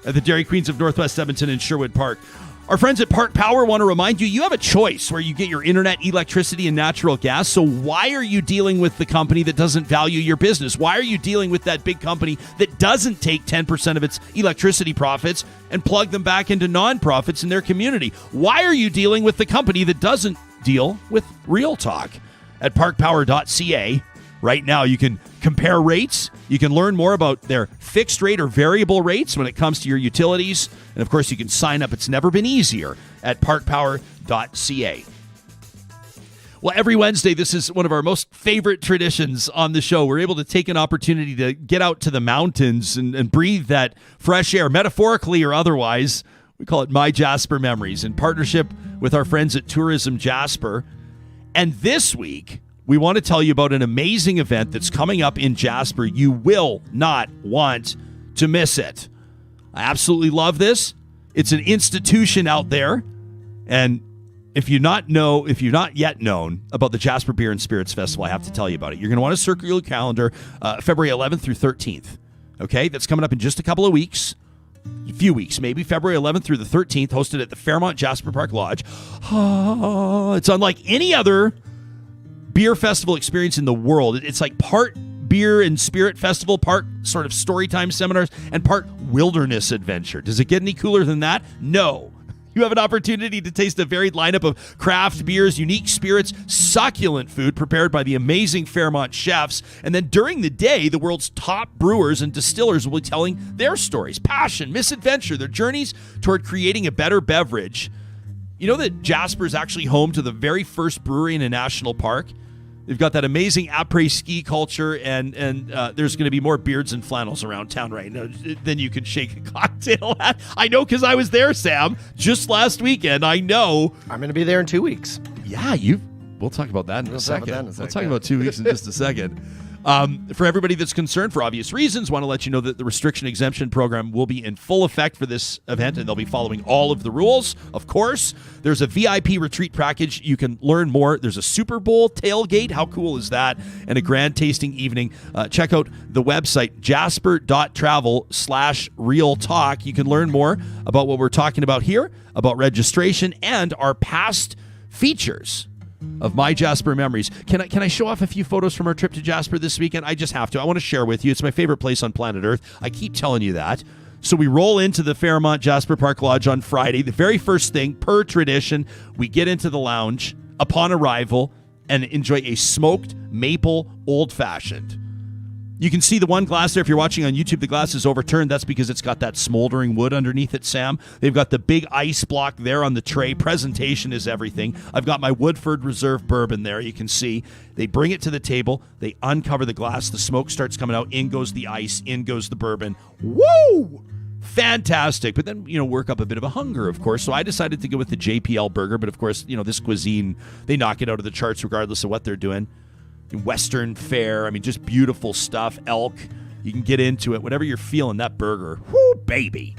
at the Dairy Queens of Northwest Edmonton and Sherwood Park. Our friends at Park Power want to remind you, you have a choice where you get your internet, electricity, and natural gas. So why are you dealing with the company that doesn't value your business? Why are you dealing with that big company that doesn't take 10% of its electricity profits and plug them back into nonprofits in their community? Why are you dealing with the company that doesn't deal with Real Talk? At parkpower.ca, right now you can compare rates. You can learn more about their fixed rate or variable rates when it comes to your utilities. And, of course, you can sign up. It's never been easier at parkpower.ca. Well, every Wednesday, this is one of our most favorite traditions on the show. We're able to take an opportunity to get out to the mountains and breathe that fresh air, metaphorically or otherwise. We call it MyJasper Memories in partnership with our friends at Tourism Jasper. And this week, we want to tell you about an amazing event that's coming up in Jasper. You will not want to miss it. I absolutely love this. It's an institution out there. And if you're not yet known about the Jasper Beer and Spirits Festival, I have to tell you about it. You're going to want to circle your calendar February 11th through 13th. Okay? That's coming up in just a couple of weeks. few weeks, maybe February 11th through the 13th, hosted at the Fairmont Jasper Park Lodge. It's unlike any other beer festival experience in the world. It's like part beer and spirit festival, part sort of story time seminars, and part wilderness adventure. Does it get any cooler than that? No. You have an opportunity to taste a varied lineup of craft beers, unique spirits, succulent food prepared by the amazing Fairmont chefs. And then during the day, the world's top brewers and distillers will be telling their stories, passion, misadventure, their journeys toward creating a better beverage. You know that Jasper is actually home to the very first brewery in a national park? They've got that amazing après-ski culture, and there's going to be more beards and flannels around town right now than you can shake a cocktail at. I know because I was there, Sam, just last weekend. I know. I'm going to be there in 2 weeks. Yeah, we'll talk about that in a second. We'll talk about 2 weeks in just a second. For everybody that's concerned, for obvious reasons, want to let you know that the restriction exemption program will be in full effect for this event, and they'll be following all of the rules. Of course, there's a VIP retreat package. You can learn more. There's a Super Bowl tailgate. How cool is that? And a grand tasting evening. Check out the website, jasper.travel/real talk. You can learn more about what we're talking about here, about registration, and our past features of MyJasper Memories. Can I show off a few photos from our trip to Jasper this weekend? I just have to. I want to share with you. It's my favorite place on planet Earth. I keep telling you that. So we roll into the Fairmont Jasper Park Lodge on Friday. The very first thing, per tradition, we get into the lounge upon arrival and enjoy a smoked maple old-fashioned. You can see the one glass there. If you're watching on YouTube, the glass is overturned. That's because it's got that smoldering wood underneath it, Sam. They've got the big ice block there on the tray. Presentation is everything. I've got my Woodford Reserve bourbon there. You can see. They bring it to the table. They uncover the glass. The smoke starts coming out. In goes the ice. In goes the bourbon. Woo! Fantastic. But then, work up a bit of a hunger, of course. So I decided to go with the JPL burger. But, of course, this cuisine, they knock it out of the charts regardless of what they're doing. Western fare, just beautiful stuff. Elk, you can get into it, whatever you're feeling. That burger, whoo, baby.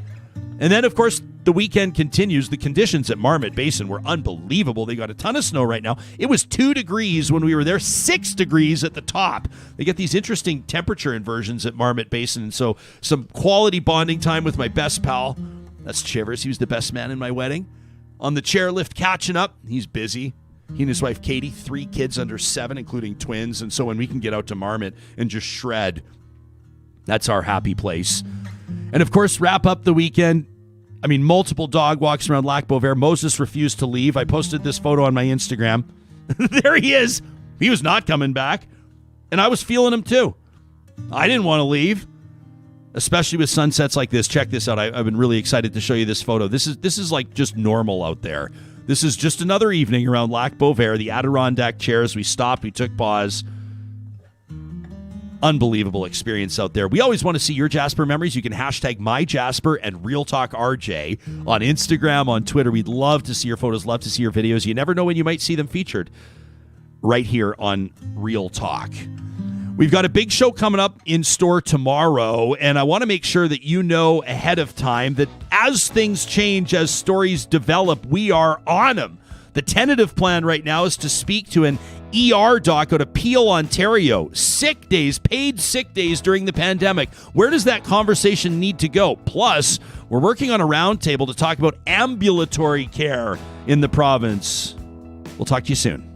And then, of course, the weekend continues. The conditions at Marmot Basin were unbelievable. They got a ton of snow right now. It was 2 degrees when we were there, 6 degrees at the top. They get these interesting temperature inversions at Marmot Basin, and so some quality bonding time with my best pal. That's Chivers. He was the best man in my wedding. On the chairlift, catching up. He's busy. He and his wife, Katie, 3 kids under 7, including twins. And so when we can get out to Marmot and just shred, that's our happy place. And, of course, wrap up the weekend. Multiple dog walks around Lac Beauvert. Moses refused to leave. I posted this photo on my Instagram. There he is. He was not coming back. And I was feeling him, too. I didn't want to leave, especially with sunsets like this. Check this out. I've been really excited to show you this photo. This is like just normal out there. This is just another evening around Lac Beauvert, the Adirondack chairs. We stopped, we took pause. Unbelievable experience out there. We always want to see your Jasper memories. You can hashtag MyJasper and Real Talk RJ on Instagram, on Twitter. We'd love to see your photos, love to see your videos. You never know when you might see them featured right here on Real Talk. We've got a big show coming up in store tomorrow, and I want to make sure that you know ahead of time that as things change, as stories develop, we are on them. The tentative plan right now is to speak to an ER doc out of Peel, Ontario. Sick days, paid sick days during the pandemic. Where does that conversation need to go? Plus, we're working on a roundtable to talk about ambulatory care in the province. We'll talk to you soon.